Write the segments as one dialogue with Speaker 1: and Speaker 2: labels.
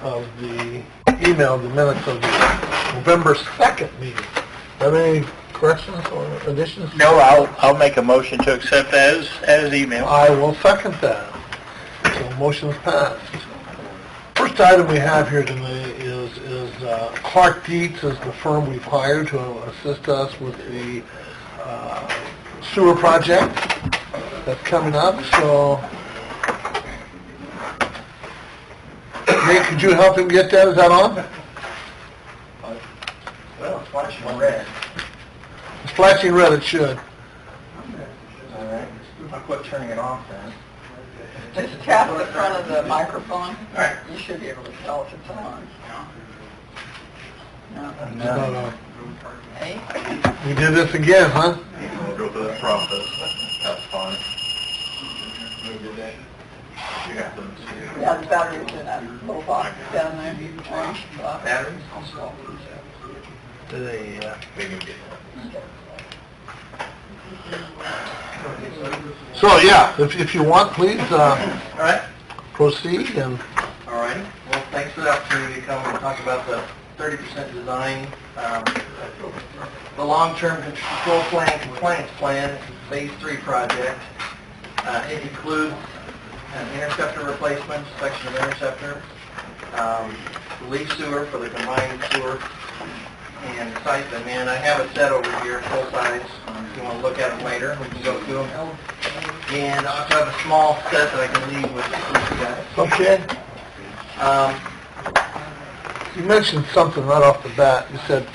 Speaker 1: of the email, the minutes of the November 2nd meeting. Have any corrections or additions?
Speaker 2: No, I'll make a motion to accept as email.
Speaker 1: I will second that. So motion is passed. First item we have here tonight is Clark Dietz is the firm we've hired to assist us with the sewer project that's coming up. So, Nate, could you help him get that? Is that on?
Speaker 2: Well, it's flashing red.
Speaker 1: It's flashing red, it should.
Speaker 2: All right. I'll quit turning it off then.
Speaker 3: Just tap the front of the microphone.
Speaker 2: All right.
Speaker 3: You should be able to tell if it's on. No.
Speaker 1: It's not on.
Speaker 3: Hey?
Speaker 1: We did this again, huh?
Speaker 2: We'll go through the process. That's fine.
Speaker 3: Yeah, the battery's in that little box down there. Orange box.
Speaker 2: Batteries?
Speaker 1: Do they, So, yeah, if you want, please
Speaker 2: All right.
Speaker 1: proceed. And
Speaker 2: All right. Well, thanks for the opportunity to come and talk about the 30% design, the long-term control plan, compliance plan, phase 3 project. It includes an interceptor replacement, section of interceptor, relief sewer for the combined sewer, and siphon. And I have a set over here, full size. If you want to look at them later, we can go through them. And I also have a small set that I can leave with you guys.
Speaker 1: okay. You mentioned something right off the bat. You said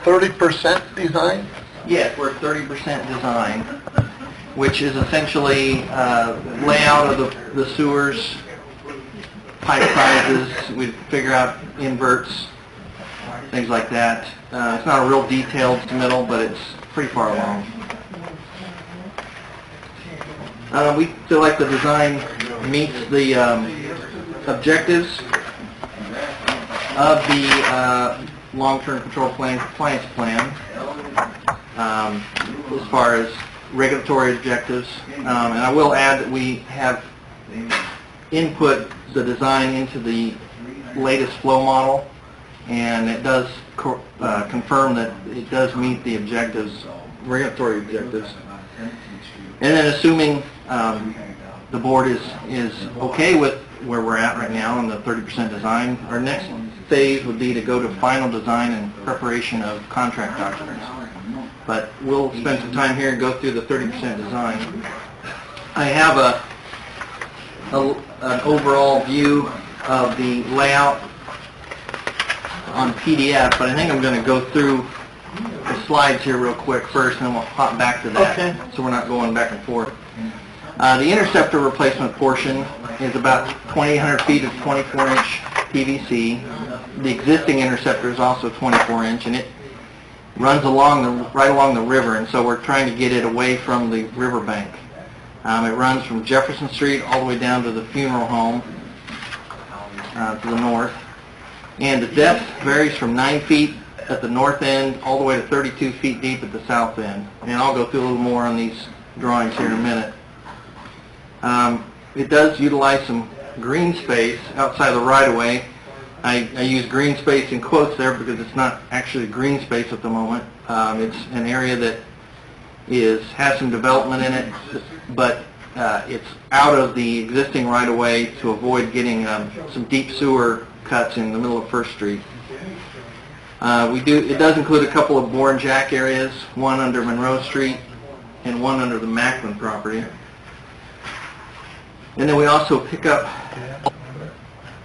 Speaker 1: 30% design?
Speaker 2: Yes, we're 30% design, which is essentially layout of the sewers, pipe sizes. We figure out inverts, things like that. It's not a real detailed submittal, but it's pretty far along. We feel like the design meets the objectives of the long-term control plan, compliance plan, as far as regulatory objectives. And I will add that we have input the design into the latest flow model, and it does confirm that it does meet the objectives, regulatory objectives. And then assuming the board is okay with where we're at right now on the 30% design, our next phase would be to go to final design and preparation of contract documents. But we'll spend some time here and go through the 30% design. I have an overall view of the layout on PDF, but I think I'm going to go through the slides here real quick first, and then we'll hop back to that,
Speaker 1: Okay.
Speaker 2: so we're not going back and forth. The interceptor replacement portion is about 2,800 feet of 24-inch PVC. The existing interceptor is also 24-inch, and it runs right along the river, and so we're trying to get it away from the riverbank. It runs from Jefferson Street all the way down to the funeral home to the north. And the depth varies from 9 feet at the north end all the way to 32 feet deep at the south end. And I'll go through a little more on these drawings here in a minute. It does utilize some green space outside the right-of-way. I use green space in quotes there because it's not actually green space at the moment. It's an area that has some development in it, but it's out of the existing right-of-way to avoid getting some deep sewer cuts in the middle of First Street. It does include a couple of bore and jack areas, one under Monroe Street and one under the Macklin property. And then we also pick up,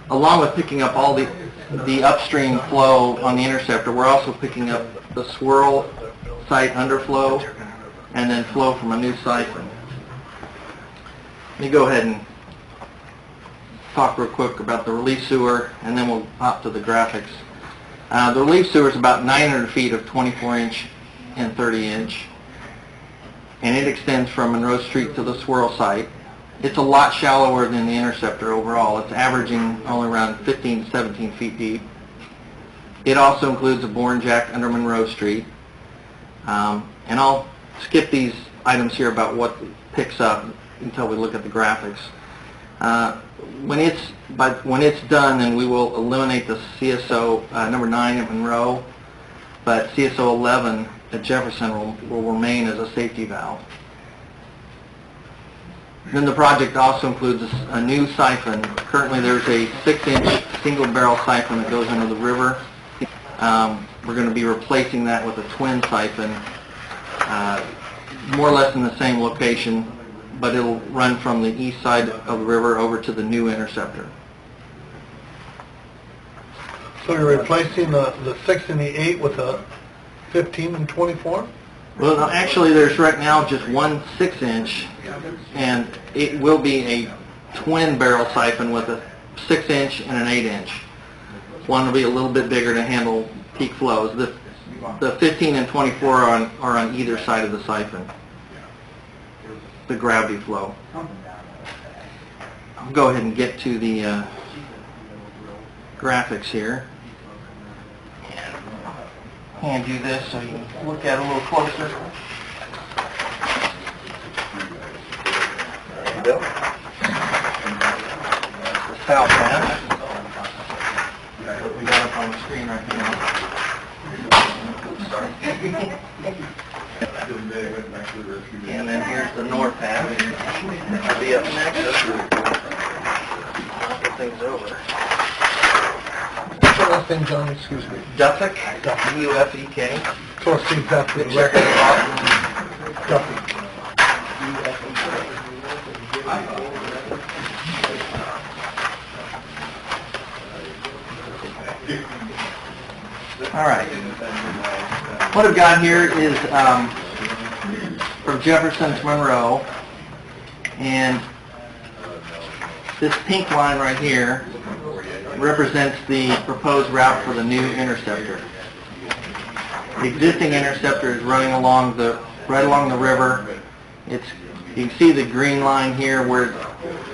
Speaker 2: along with picking up all the upstream flow on the interceptor, we're also picking up the swirl site underflow and then flow from a new siphon. Let me go ahead and talk real quick about the relief sewer, and then we'll hop to the graphics. The relief sewer is about 900 feet of 24-inch and 30-inch, and it extends from Monroe Street to the swirl site. It's a lot shallower than the interceptor overall. It's averaging only around 15 to 17 feet deep. It also includes a bore and jack under Monroe Street. And I'll skip these items here about what it picks up until we look at the graphics. When it's done, then we will eliminate the CSO number 9 at Monroe, but CSO 11 at Jefferson will remain as a safety valve. Then the project also includes a new siphon. Currently there's a 6-inch single barrel siphon that goes into the river. We're going to be replacing that with a twin siphon, more or less in the same location, but it'll run from the east side of the river over to the new interceptor.
Speaker 1: So you're replacing the 6 and the 8 with a 15 and 24?
Speaker 2: Well, no, actually, there's right now just one 6-inch, and it will be a twin barrel siphon with a 6-inch and an 8-inch. One will be a little bit bigger to handle peak flows. The 15 and 24 are on either side of the siphon, the gravity flow. I'll go ahead and get to the graphics here. Hand you this so you can look at it a little closer. There you go. The south half. What we got up on the screen right now. And then here's the north half. I'll be up next. Get things over.
Speaker 1: What's the last name, John? Excuse me.
Speaker 2: Duffek, D-U-F-E-K.
Speaker 1: So let's see exactly the
Speaker 2: Check
Speaker 1: record.
Speaker 2: it off.
Speaker 1: Duffy.
Speaker 2: All right. What I've got here is from Jefferson to Monroe, and this pink line right here represents the proposed route for the new interceptor. The existing interceptor is running right along the river. You can see the green line here where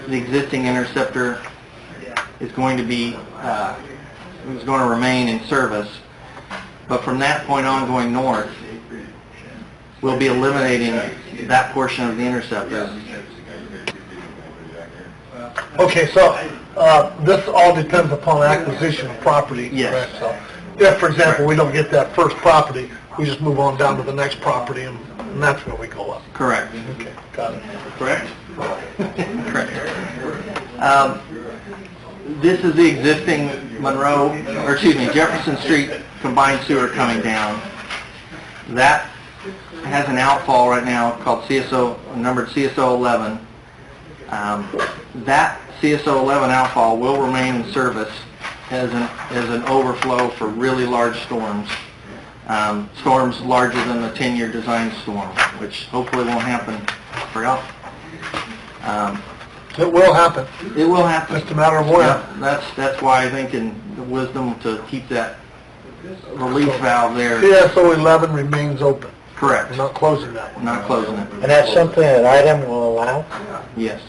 Speaker 2: the existing interceptor is going to remain in service. But from that point on, going north, we'll be eliminating that portion of the interceptor.
Speaker 1: Okay, so this all depends upon acquisition of property,
Speaker 2: Yes.
Speaker 1: correct? So if, for example, we don't get that first property, we just move on down to the next property, and that's where we go up.
Speaker 2: Correct.
Speaker 1: Okay, got it.
Speaker 2: Correct? Correct. This is the existing Jefferson Street combined sewer coming down. That has an outfall right now called numbered CSO 11. That CSO 11 outfall will remain in service as an overflow for really large storms. Storms larger than the 10-year design storm, which hopefully won't happen very often.
Speaker 1: It will happen.
Speaker 2: It will happen.
Speaker 1: Just a matter of when.
Speaker 2: Yeah, that's why I think in the wisdom to keep that release valve there.
Speaker 1: CSO 11 remains open.
Speaker 2: Correct.
Speaker 1: We're not closing that one.
Speaker 2: Not closing it.
Speaker 4: And that's something that item will allow?
Speaker 2: Yes.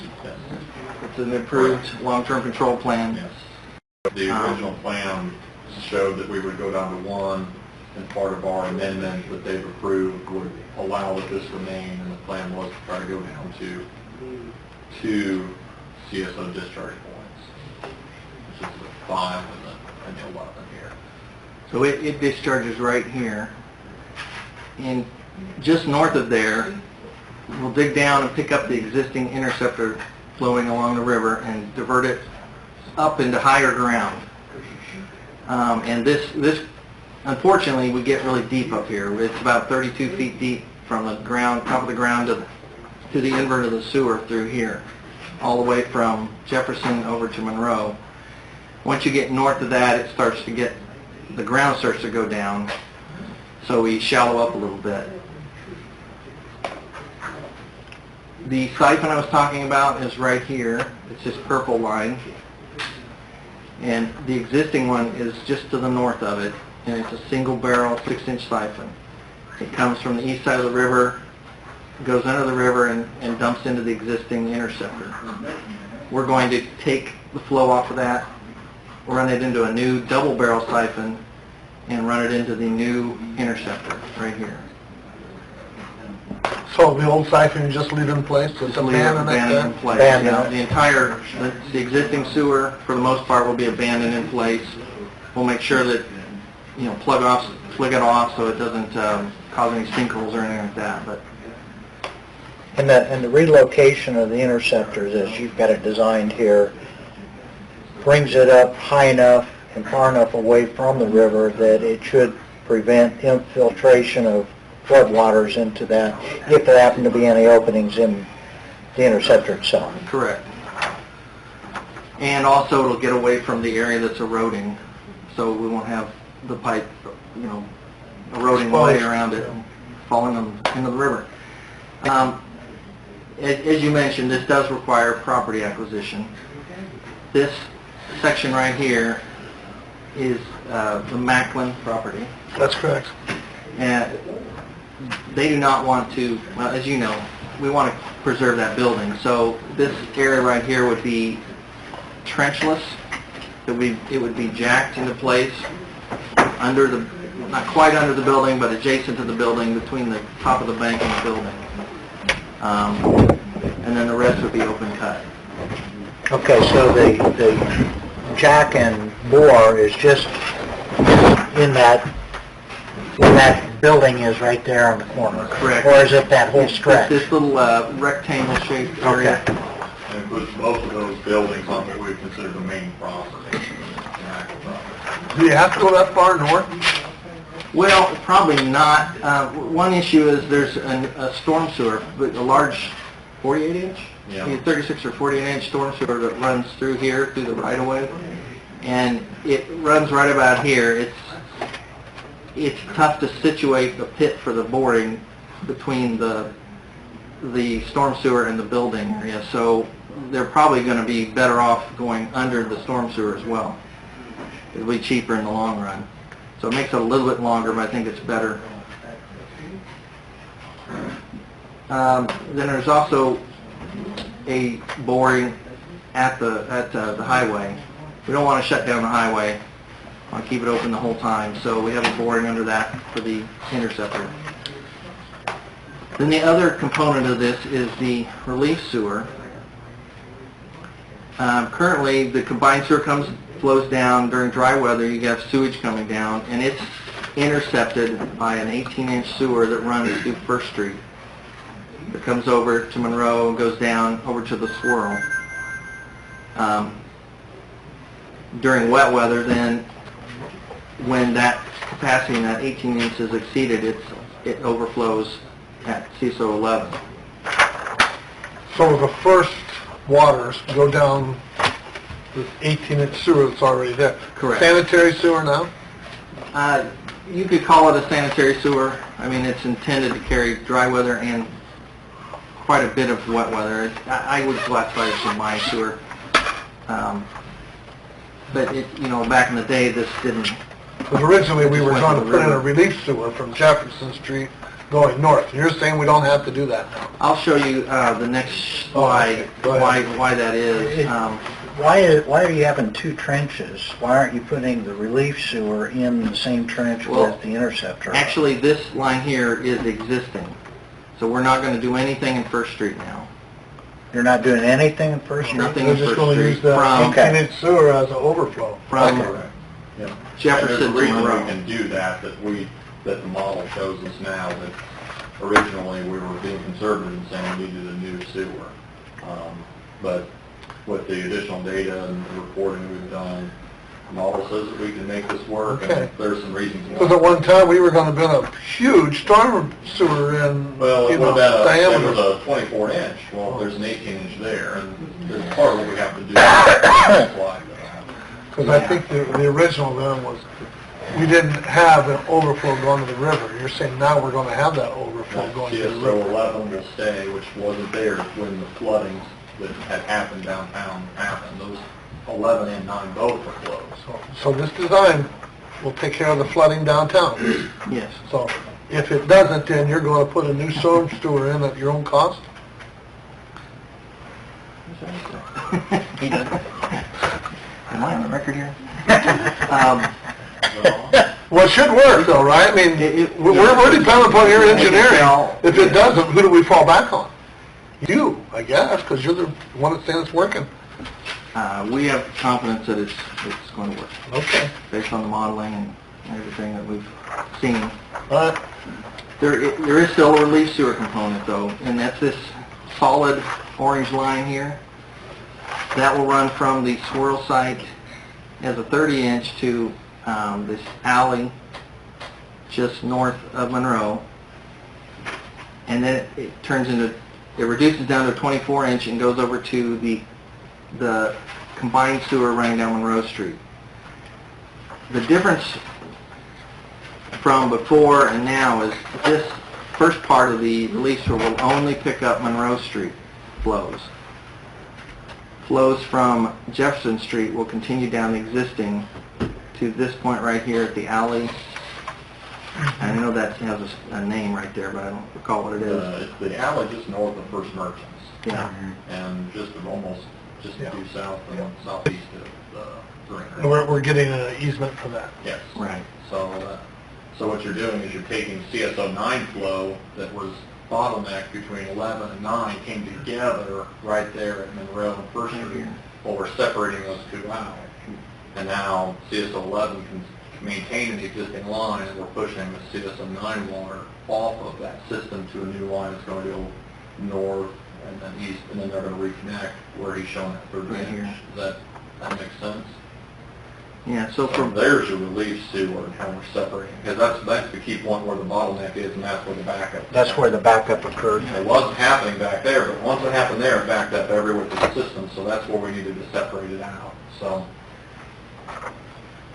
Speaker 2: It's an improved long-term control plan.
Speaker 5: The original plan showed that we would go down to 1, and part of our amendment that they've approved would allow that this remain, and the plan was to try to go down to 2 CSO discharge points, which is the 5 and the 11 here.
Speaker 2: So it discharges right here. And just north of there, we'll dig down and pick up the existing interceptor flowing along the river and divert it up into higher ground. And this, unfortunately, we get really deep up here. It's about 32 feet deep from the ground, top of the ground to the invert of the sewer through here, all the way from Jefferson over to Monroe. Once you get north of that, the ground starts to go down, so we shallow up a little bit. The siphon I was talking about is right here. It's this purple line. And the existing one is just to the north of it, and it's a single barrel 6-inch siphon. It comes from the east side of the river, goes under the river, and dumps into the existing interceptor. We're going to take the flow off of that, run it into a new double barrel siphon, and run it into the new interceptor right here.
Speaker 1: So the old siphon, you just leave in place, just
Speaker 2: Just leave it
Speaker 1: abandon it
Speaker 2: abandoned in
Speaker 1: there?
Speaker 2: place.
Speaker 4: Abandon
Speaker 2: Yeah,
Speaker 4: it.
Speaker 2: the entire, the existing sewer, for the most part, will be abandoned in place. We'll make sure that, plug it off so it doesn't cause any sinkholes or anything like that, but
Speaker 4: And the relocation of the interceptors, as you've got it designed here, brings it up high enough and far enough away from the river that it should prevent infiltration of floodwaters into that, if there happen to be any openings in the interceptor itself.
Speaker 2: correct. And also, it'll get away from the area that's eroding, so we won't have the pipe, eroding away
Speaker 1: Exposed.
Speaker 2: around it and falling into the river. As you mentioned, this does require property acquisition. This section right here is the Macklin property,
Speaker 1: That's correct.
Speaker 2: and they do not want to, well, as you know, we want to preserve that building, so this area right here would be trenchless. It would be jacked into place under the, not quite under the building, but adjacent to the building, between the top of the bank and the building. And then the rest would be open cut.
Speaker 4: Okay, so the jack and bore is just in that, where that building is right there on the corner?
Speaker 2: Correct.
Speaker 4: Or is it that whole stretch?
Speaker 2: This little rectangle-shaped area.
Speaker 4: Okay.
Speaker 5: And it puts both of those buildings on what we would consider the main property. the actual property.
Speaker 1: Do you have to go that far north?
Speaker 2: Well, probably not. One issue is there's a storm sewer, but a large 48-inch?
Speaker 5: Yeah.
Speaker 2: 36 or 48-inch storm sewer that runs through here, through the right-of-way. And it runs right about here. It's tough to situate the pit for the boring between the storm sewer and the building area. So they're probably going to be better off going under the storm sewer as well. It'll be cheaper in the long run. So it makes it a little bit longer, but I think it's better. Then there's also a boring at the highway. We don't want to shut down the highway. We want to keep it open the whole time. So we have a boring under that for the interceptor. Then the other component of this is the relief sewer. Currently, the combined sewer flows down during dry weather. You have sewage coming down, and it's intercepted by an 18-inch sewer that runs through First Street. It comes over to Monroe and goes down over to the swirl. During wet weather, then, when that capacity in that 18 inches is exceeded, it overflows at CISO 11.
Speaker 1: So the first waters go down the 18-inch sewer that's already there.
Speaker 2: Correct.
Speaker 1: Sanitary sewer now?
Speaker 2: You could call it a sanitary sewer. I mean, it's intended to carry dry weather and quite a bit of wet weather. I would classify it as a my sewer. But back in the day, this didn't.
Speaker 1: Because originally we were
Speaker 2: Went
Speaker 1: trying
Speaker 2: to
Speaker 1: to
Speaker 2: the
Speaker 1: put in a
Speaker 2: river.
Speaker 1: relief sewer from Jefferson Street going north. You're saying we don't have to do that now?
Speaker 2: I'll show you the next slide
Speaker 1: Go ahead.
Speaker 2: why that is.
Speaker 4: Why are you having two trenches? Why aren't you putting the relief sewer in the same trench
Speaker 2: Well,
Speaker 4: with the interceptor?
Speaker 2: Actually, this line here is existing, so we're not going to do anything in First Street now.
Speaker 4: You're not doing anything in First Street?
Speaker 2: Nothing
Speaker 1: We're
Speaker 2: in
Speaker 1: just
Speaker 2: First
Speaker 1: going to use
Speaker 2: Street
Speaker 1: that
Speaker 2: from
Speaker 1: 18-inch sewer as an overflow.
Speaker 2: from
Speaker 5: Yeah. And
Speaker 2: Jefferson
Speaker 5: there's a
Speaker 2: to
Speaker 5: reason we
Speaker 2: Monroe.
Speaker 5: can do that the model shows us now, that originally we were being conservative and saying we needed a new sewer. But with the additional data and the reporting we've done, the model says that we can make this work,
Speaker 1: Okay.
Speaker 5: and there's some reasons
Speaker 1: Because at
Speaker 5: why.
Speaker 1: one time, we were going to build a huge storm sewer in,
Speaker 5: Well, it was
Speaker 1: diameter.
Speaker 5: a 24-inch, well, there's an 18-inch there, and there's part of what we have to do. Slide that.
Speaker 1: Because I think the original then was, we didn't have an overflow going to the river. You're saying now we're going to have that overflow going to the
Speaker 5: CSO
Speaker 1: river.
Speaker 5: 11 will stay, which wasn't there when the floodings that had happened downtown happened. Those 11 and 9 both were closed.
Speaker 1: So this design will take care of the flooding downtown.
Speaker 2: Yes.
Speaker 1: So if it doesn't, then you're going to put a new storm sewer in at your own cost?
Speaker 2: He does. Am I on the record here?
Speaker 5: Well,
Speaker 1: Well, it should work though, right? I mean, we're dependent upon your engineering. If it doesn't, who do we fall back on? You, I guess, because you're the one that's saying it's working.
Speaker 2: We have confidence that it's going to work,
Speaker 1: Okay.
Speaker 2: based on the modeling and everything that we've seen.
Speaker 1: All right.
Speaker 2: There is still a relief sewer component though, and that's this solid orange line here. That will run from the swirl site as a 30-inch to this alley just north of Monroe. And then it reduces down to a 24-inch and goes over to the combined sewer running down Monroe Street. The difference from before and now is this first part of the relief sewer will only pick up Monroe Street flows. Flows from Jefferson Street will continue down the existing to this point right here at the alley. I know that has a name right there, but I don't recall what it is.
Speaker 5: It's the alley just north of First Merchants.
Speaker 2: Yeah.
Speaker 5: And just due south and southeast of Green.
Speaker 1: And we're getting an easement for that.
Speaker 5: Yes.
Speaker 2: Right.
Speaker 5: So what you're doing is you're taking CSO9 flow that was bottlenecked between 11 and 9 came together right there at Monroe and First Street. Well, we're separating those two out. And now CSO11 can maintain an existing line, and we're pushing the CSO9 water off of that system to a new line that's going to go north and then east, and then they're going to reconnect where he's showing that 30
Speaker 2: Right
Speaker 5: inch.
Speaker 2: here.
Speaker 5: Does that makes sense?
Speaker 2: Yeah, so
Speaker 5: So
Speaker 2: from
Speaker 5: there's your relief sewer and how we're separating, because that's the key point where the bottleneck is, and that's where the backup is.
Speaker 4: That's where the backup occurred.
Speaker 5: It wasn't happening back there, but once it happened there, it backed up everywhere to the system, so that's where we needed to separate it out. So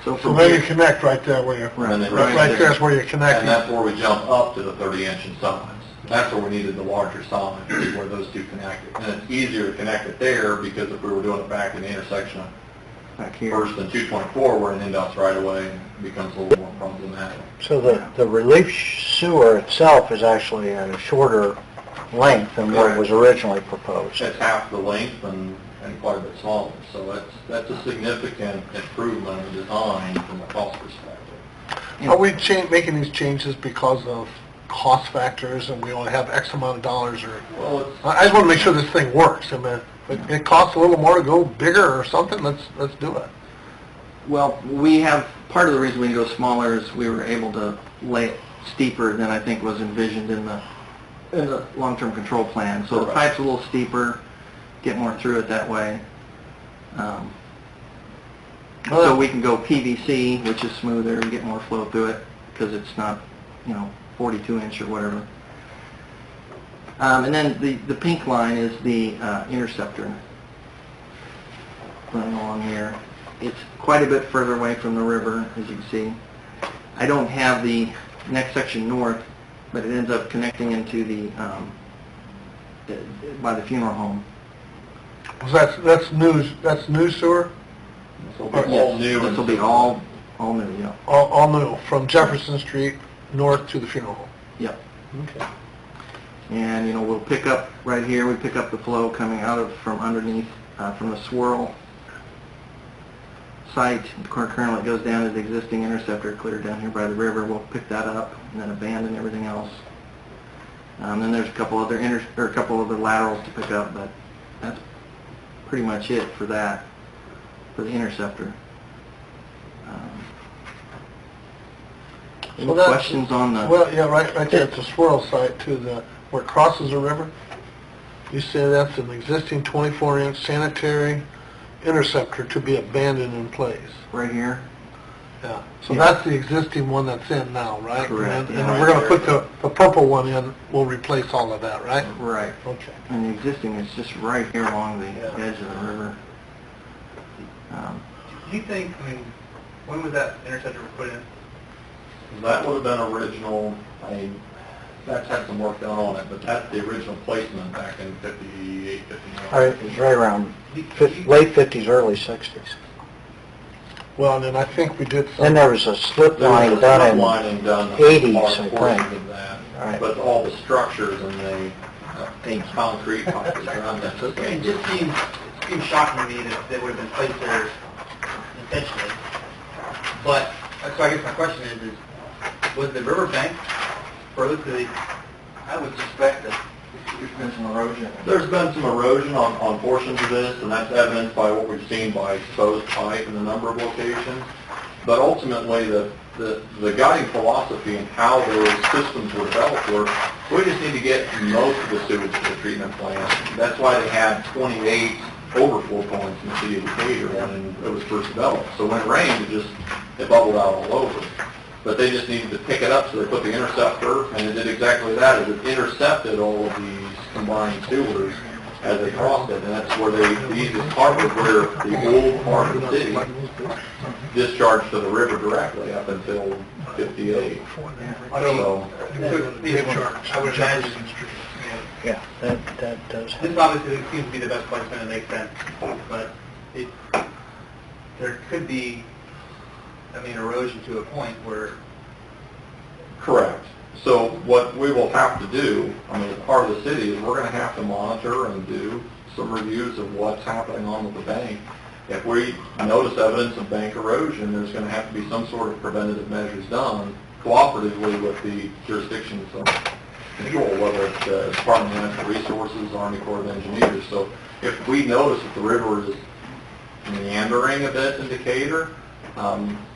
Speaker 1: So
Speaker 2: from
Speaker 1: there you
Speaker 2: here,
Speaker 1: connect right there where you're,
Speaker 2: Right.
Speaker 5: And then
Speaker 1: right there's where you're
Speaker 5: And
Speaker 1: connecting.
Speaker 5: that's where we jump up to the 30-inch in size. That's where we needed the larger sign, is where those two connected. And it's easier to connect it there, because if we were doing it back in the intersection of
Speaker 2: back here.
Speaker 5: First and 224, where an NDOT's right away, it becomes a little more problematic.
Speaker 4: So the relief sewer itself is actually a shorter length than what was originally proposed.
Speaker 5: It's half the length and quite a bit smaller, so that's a significant improvement in design from a cost perspective.
Speaker 1: Are we making these changes because of cost factors and we only have X amount of dollars, or?
Speaker 5: Well, it's,
Speaker 1: I just want to make sure this thing works. I mean, if it costs a little more to go bigger or something, let's do it.
Speaker 2: Well, we have, part of the reason we go smaller is we were able to lay it steeper than I think was envisioned in the long-term control plan. So the
Speaker 5: Correct.
Speaker 2: pipe's a little steeper, get more through it that way. So we can go PVC, which is smoother, and get more flow through it, because it's not, 42-inch or whatever. And then the pink line is the interceptor running along here. It's quite a bit further away from the river, as you can see. I don't have the next section north, but it ends up connecting into by the funeral home.
Speaker 1: So that's new sewer?
Speaker 5: this will be all new.
Speaker 2: This will be all new, yeah.
Speaker 1: All new, from Jefferson Street north to the funeral home?
Speaker 2: Yep.
Speaker 1: Okay.
Speaker 2: And, we'll pick up right here, we pick up the flow coming from underneath, from the swirl site. Currently it goes down to the existing interceptor clear down here by the river. We'll pick that up and then abandon everything else. Then there's a couple other laterals to pick up, but that's pretty much it for that, for the interceptor. Any
Speaker 1: So that's-
Speaker 2: questions on the...
Speaker 1: Well, yeah, right there at the swirl site to where it crosses the river. You say that's an existing 24-inch sanitary interceptor to be abandoned in place.
Speaker 2: Right here?
Speaker 1: Yeah. So
Speaker 2: Yeah.
Speaker 1: that's the existing one that's in now, right?
Speaker 2: Correct,
Speaker 1: And
Speaker 2: yeah.
Speaker 1: we're going to put the purple one in, we'll replace all of that, right?
Speaker 2: Right.
Speaker 1: Okay.
Speaker 2: And the existing is just right here along the
Speaker 1: Yeah.
Speaker 2: edge of the river.
Speaker 6: Do you think, when was that interceptor put in?
Speaker 5: That would have been original, that's had some work done on it, but that's the original placement back in 58, 59.
Speaker 4: It was right around late 50s, early 60s.
Speaker 1: Well, and then I think we did some...
Speaker 4: Then there was a slip
Speaker 5: There was
Speaker 4: line
Speaker 5: a
Speaker 4: done
Speaker 5: slip
Speaker 4: in
Speaker 5: lining done
Speaker 4: 80s,
Speaker 5: on
Speaker 4: I
Speaker 5: portions
Speaker 4: think.
Speaker 5: of that.
Speaker 4: Right.
Speaker 5: But all the structures and the concrete pipes around that.
Speaker 6: It just seems shocking to me that they would have been placed there intentionally. But So I guess my question is was the riverbank further to the,
Speaker 2: I would suspect that there's been some erosion.
Speaker 5: There's been some erosion on portions of this, and that's evidenced by what we've seen by exposed pipe in a number of locations. But ultimately, the guiding philosophy and how those systems were developed were, we just need to get most of the sewage to the treatment plant. That's why they had 28 overflow points in the city of Decatur when it was first developed. So when it rained, it bubbled out all over. But they just needed to pick it up, so they put the interceptor, and it did exactly that. It intercepted all of these combined sewers as they crossed it, and that's where the easiest part was where the old part of the city discharged to the river directly up until 58. So,
Speaker 6: I would imagine,
Speaker 4: Yeah, that does.
Speaker 6: this obviously seems to be the best placement, it makes sense, but there could be, erosion to a point where,
Speaker 5: correct. So what we will have to do, as part of the city, is we're going to have to monitor and do some reviews of what's happening on with the bank. If we notice evidence of bank erosion, there's going to have to be some sort of preventative measures done cooperatively with the jurisdictions of control, whether it's the Department of Natural Resources, Army Corps of Engineers. So if we notice that the river is meandering a bit in Decatur,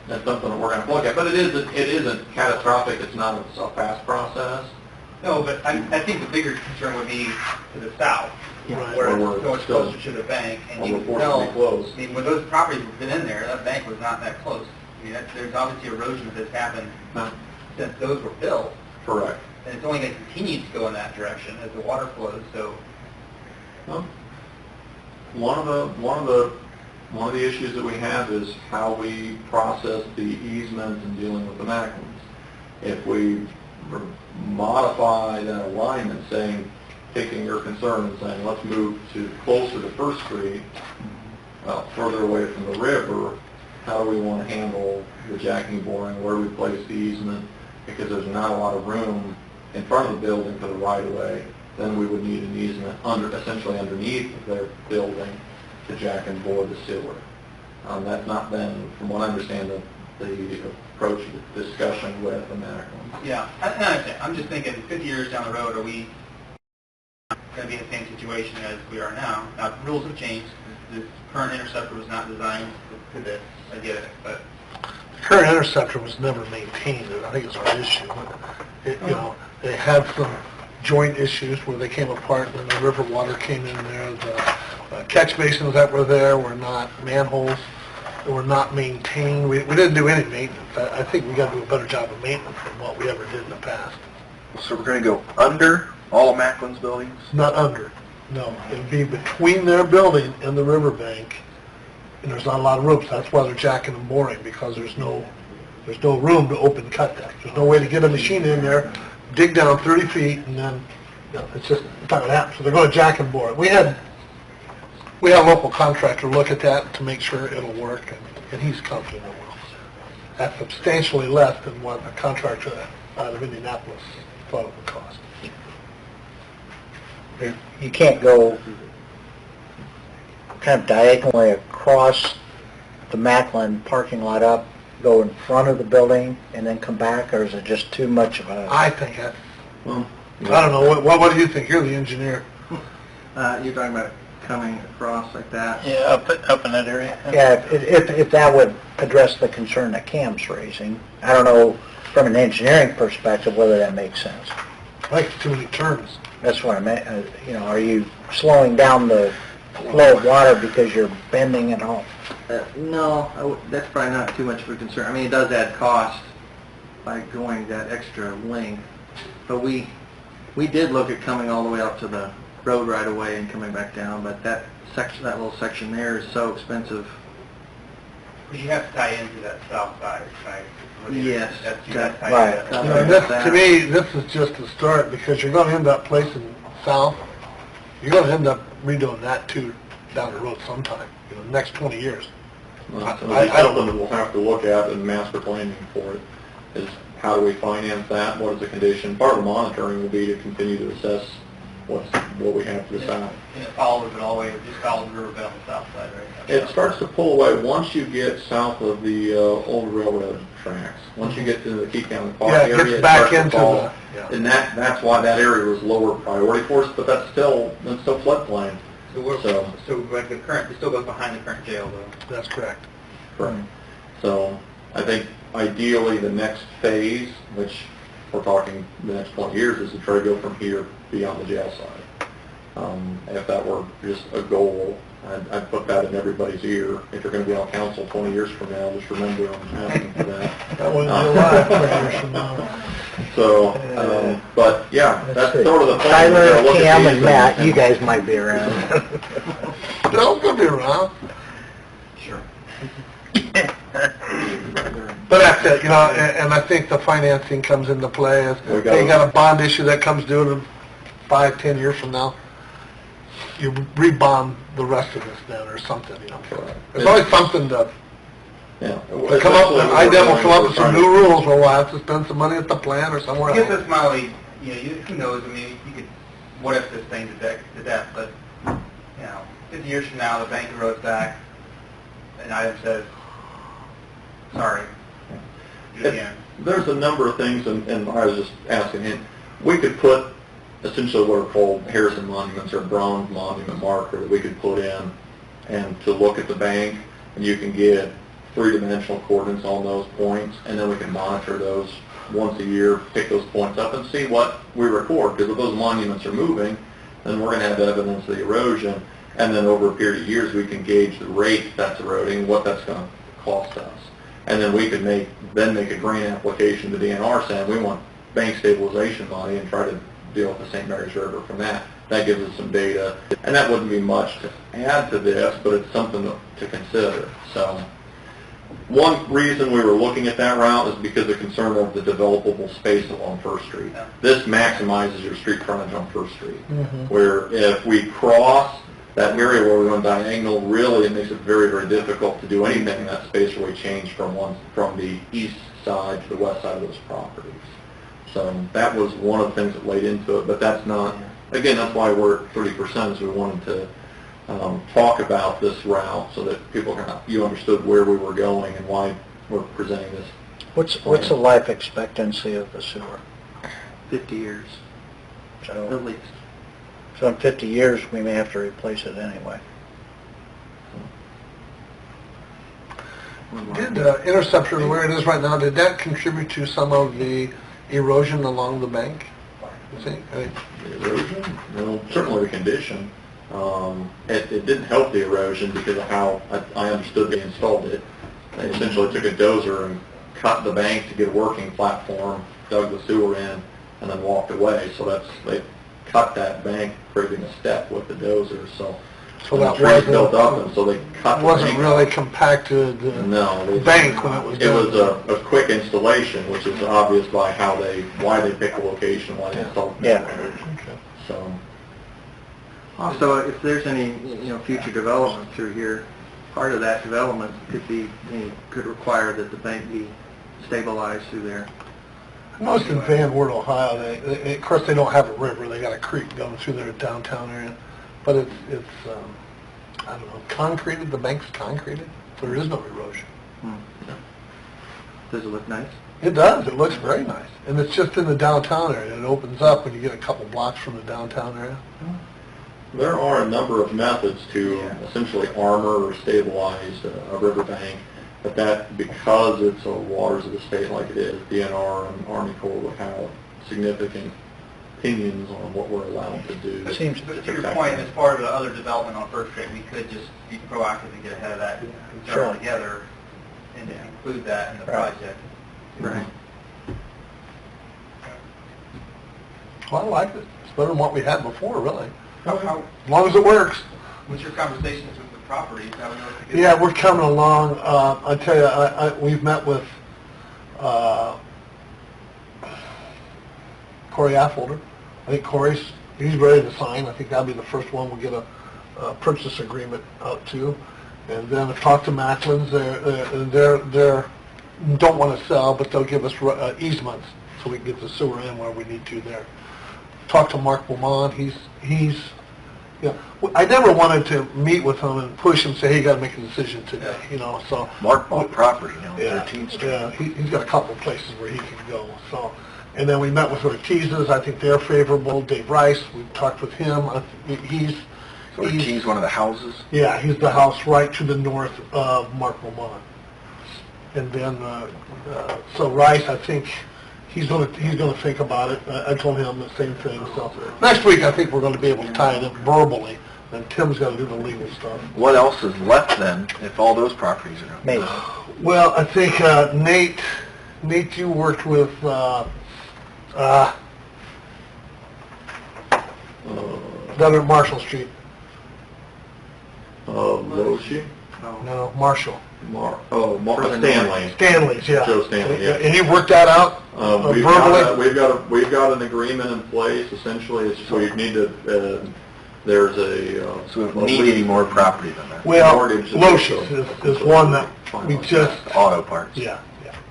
Speaker 5: that's something that we're going to look at. But it isn't catastrophic. It's not a fast process.
Speaker 6: no, but I think the bigger concern would be to the south,
Speaker 1: Right.
Speaker 6: where
Speaker 5: Where
Speaker 6: it's so much
Speaker 5: still-
Speaker 6: closer to the bank, and
Speaker 5: Well,
Speaker 6: you
Speaker 5: we're
Speaker 6: can
Speaker 5: forced to
Speaker 6: tell,
Speaker 5: be close.
Speaker 6: when those properties have been in there, that bank was not that close. There's obviously erosion that's happened
Speaker 5: No.
Speaker 6: since those were built,
Speaker 5: Correct.
Speaker 6: and it's only going to continue to go in that direction as the water flows, so,
Speaker 5: Well, one of the issues that we have is how we process the easements and dealing with the Macklins. If we modify that alignment, saying, taking your concern and saying, let's move to closer to First Street, further away from the river, how do we want to handle the jacking boring, where we place the easement, because there's not a lot of room in front of the building for the right-of-way, then we would need an easement essentially underneath their building to jack and bore the sewer. That's not been, from what I understand, the approach, the discussion with the Macklins.
Speaker 6: yeah. I understand. I'm just thinking, 50 years down the road, are we going to be in the same situation as we are now? Now, the rules have changed. The current interceptor was not designed to this. I get it, but
Speaker 1: The current interceptor was never maintained, and I think it's our issue. They had some joint issues where they came apart when the river water came in there. The catch basins that were there were not manholes. They were not maintained. We didn't do any maintenance. I think we got to do a better job of maintenance than what we ever did in the past.
Speaker 7: So we're going to go under all of Macklin's buildings?
Speaker 1: Not under, no. It'd be between their building and the riverbank, and there's not a lot of room. So that's why they're jacking and boring, because there's no room to open cut that. There's no way to get a machine in there, dig down 30 feet, and then, it's just not going to happen. So they're going to jack and bore it. We had a local contractor look at that to make sure it'll work, and he's confident it will. That's substantially less than what a contractor out of Indianapolis thought it would cost.
Speaker 4: You can't go kind of diagonally across the Macklin parking lot up, go in front of the building, and then come back, or is it just too much of a...
Speaker 1: I think I don't know, what do you think? You're the engineer.
Speaker 2: You're talking about coming across like that?
Speaker 4: Yeah, up in that area. Yeah, if that would address the concern that Cam's raising. I don't know, from an engineering perspective, whether that makes sense.
Speaker 1: I think it's too many turns.
Speaker 4: That's what I meant, are you slowing down the flow of water because you're bending it all?
Speaker 2: No, that's probably not too much of a concern. It does add cost by going that extra length, but we did look at coming all the way up to the road right away and coming back down, but that little section there is so expensive.
Speaker 6: But you have to tie into that south side, right?
Speaker 2: Yes.
Speaker 6: You got to tie
Speaker 4: Right.
Speaker 6: into that.
Speaker 1: To me, this is just a start, because you're going to end up placing south. You're going to end up redoing that too down the road sometime, the next 20 years.
Speaker 5: That's
Speaker 1: I don't
Speaker 5: something that we'll have to look at in master planning for it, is how do we finance that, what is the condition? Part of the monitoring will be to continue to assess what we have to the south.
Speaker 6: And it follows it all the way, it just follows the river bed on the south side, right?
Speaker 5: It starts to pull away once you get south of the old railroad tracks. Once you get to the Key County Park
Speaker 1: Yeah, it
Speaker 5: area,
Speaker 1: gets
Speaker 5: it
Speaker 1: back
Speaker 5: starts to
Speaker 1: into
Speaker 5: fall.
Speaker 1: the, yeah.
Speaker 5: And that's why that area was lower priority for us, but that's still floodplain.
Speaker 6: So we're,
Speaker 5: So-
Speaker 6: so like the current, it still goes behind the current jail though.
Speaker 1: That's correct.
Speaker 5: Correct. So I think ideally the next phase, which we're talking the next 20 years, is to try to go from here beyond the jail side. If that were just a goal, I'd put that in everybody's ear. If you're going to be on council 20 years from now, just remember I'm asking for that.
Speaker 1: That wouldn't be a lot 20 years from now.
Speaker 5: So, but yeah, that's
Speaker 4: Let's see.
Speaker 5: sort of the thing.
Speaker 4: Tyler,
Speaker 5: Look at
Speaker 4: Cam,
Speaker 5: these
Speaker 4: and Matt,
Speaker 5: and-
Speaker 4: you guys might be around.
Speaker 1: They'll be around.
Speaker 6: Sure.
Speaker 1: But that's it, you know, and I think the financing comes into play as,
Speaker 5: We got
Speaker 1: hey, you
Speaker 5: it.
Speaker 1: got a bond issue that comes due in 5, 10 years from now, you rebond the rest of this then, or something, you know.
Speaker 5: Correct.
Speaker 1: There's always something to
Speaker 5: Yeah.
Speaker 1: come up with, I then will come up with some new rules, where we'll have to spend some money at the plant or somewhere
Speaker 6: I guess
Speaker 1: else.
Speaker 6: that's my only, you know, who knows, I mean, you could, what if this thing's to death, but, you know, 50 years from now, the bank wrote back, an item says, sorry, do it again.
Speaker 5: There's a number of things, and I was just asking him, we could put essentially what are called Harrison monuments or bronze monument marker that we could put in and to look at the bank, and you can get three-dimensional coordinates on those points, and then we can monitor those once a year, pick those points up and see what we record, because if those monuments are moving, then we're going to have evidence of the erosion, and then over a period of years we can gauge the rate that's eroding, what that's going to cost us. And then we could make a grant application to DNR saying we want bank stabilization money and try to deal with the St. Mary's River from that. That gives us some data, and that wouldn't be much to add to this, but it's something to consider. So one reason we were looking at that route is because of concern of the developable space along First Street.
Speaker 6: Yeah.
Speaker 5: This maximizes your street frontage on First Street,
Speaker 1: Mhm.
Speaker 5: where if we cross that area where we run diagonal, really it makes it very, very difficult to do anything in that space where we change from the east side to the west side of those properties. So that was one of the things that laid into it, but that's not, again, that's why we're at 30%, is we wanted to talk about this route so that you understood where we were going and why we're presenting this.
Speaker 4: What's the life expectancy of the sewer?
Speaker 2: 50 years, at
Speaker 4: So,
Speaker 2: least.
Speaker 4: so in 50 years, we may have to replace it anyway.
Speaker 1: Did Interceptor, where it is right now, did that contribute to some of the erosion along the bank? You think? I mean,
Speaker 5: The erosion? No, certainly the condition. It didn't help the erosion because of how I understood they installed it. They essentially took a dozer and cut the bank to get a working platform, dug the sewer in, and then walked away. So they cut that bank, creating a step with the dozer. So
Speaker 1: So that
Speaker 5: the trees built up, and
Speaker 1: wasn't,
Speaker 5: so they cut the
Speaker 1: wasn't
Speaker 5: bank
Speaker 1: really
Speaker 5: out.
Speaker 1: compacted
Speaker 5: No, they-
Speaker 1: bank when it was
Speaker 5: It
Speaker 1: done.
Speaker 5: was a quick installation, which is obvious by why they picked the location, why they installed it.
Speaker 4: Yeah.
Speaker 1: Okay.
Speaker 5: So,
Speaker 2: So if there's any, future development through here, part of that development could require that the bank be stabilized through there.
Speaker 1: Most in Van Wert, Ohio, of course, they don't have a river, they got a creek going through their downtown area, but it's I don't know, concreted, the bank's concreted, there is no erosion.
Speaker 2: Does it look nice?
Speaker 1: It does, it looks very nice, and it's just in the downtown area, it opens up when you get a couple blocks from the downtown area.
Speaker 5: there are a number of methods to essentially armor or stabilize a riverbank, but that, because it's a waters of the state like it is, DNR and Army Corps would have significant opinions on what we're allowed to do.
Speaker 4: Seems-
Speaker 6: But to your point, as part of the other development on First Street, we could just be proactive and get ahead of that
Speaker 4: Sure.
Speaker 6: altogether and include that in the
Speaker 4: Right.
Speaker 6: project.
Speaker 2: Right.
Speaker 1: Well, I like it, it's better than what we had before, really,
Speaker 6: How,
Speaker 1: as long as it works.
Speaker 6: what's your conversations with the properties? How we know if to get-
Speaker 1: Yeah, we're coming along. I tell you, we've met with Corey Affolter. I think he's ready to sign. I think that'll be the first one we'll get a purchase agreement out to. And then I've talked to Macklin's. They're don't want to sell, but they'll give us easements so we can get the sewer in where we need to there. Talked to Mark Beaumont. He's Yeah, I never wanted to meet with him and push him, say, hey, you gotta make a decision today, you know, so.
Speaker 7: Mark bought property,
Speaker 1: Yeah,
Speaker 7: 13th Street.
Speaker 1: yeah, he's got a couple of places where he can go, so. And then we met with Ortiz's, I think they're favorable. Dave Rice, we talked with him, he's,
Speaker 7: So Ortiz, one of the houses?
Speaker 1: yeah, he's the house right to the north of Mark Lamont. And then, so Rice, I think, he's gonna think about it. I told him the same thing, so. Next week, I think we're gonna be able to tie it up verbally, and Tim's gotta do the legal stuff.
Speaker 7: What else is left then, if all those properties are...
Speaker 4: Maybe.
Speaker 1: Well, I think, Nate, you worked with, down at Marshall Street.
Speaker 5: Loshi?
Speaker 1: No, Marshall.
Speaker 5: Stanley.
Speaker 1: Stanley's, yeah.
Speaker 5: Joe Stanley, yeah.
Speaker 1: And he worked that out verbally?
Speaker 5: We've got an agreement in place, essentially, it's just we need to, there's a...
Speaker 7: So we need any more property than that?
Speaker 1: Well,
Speaker 5: mortgage is
Speaker 1: Losh's is one that we just,
Speaker 7: Auto parts.
Speaker 1: yeah,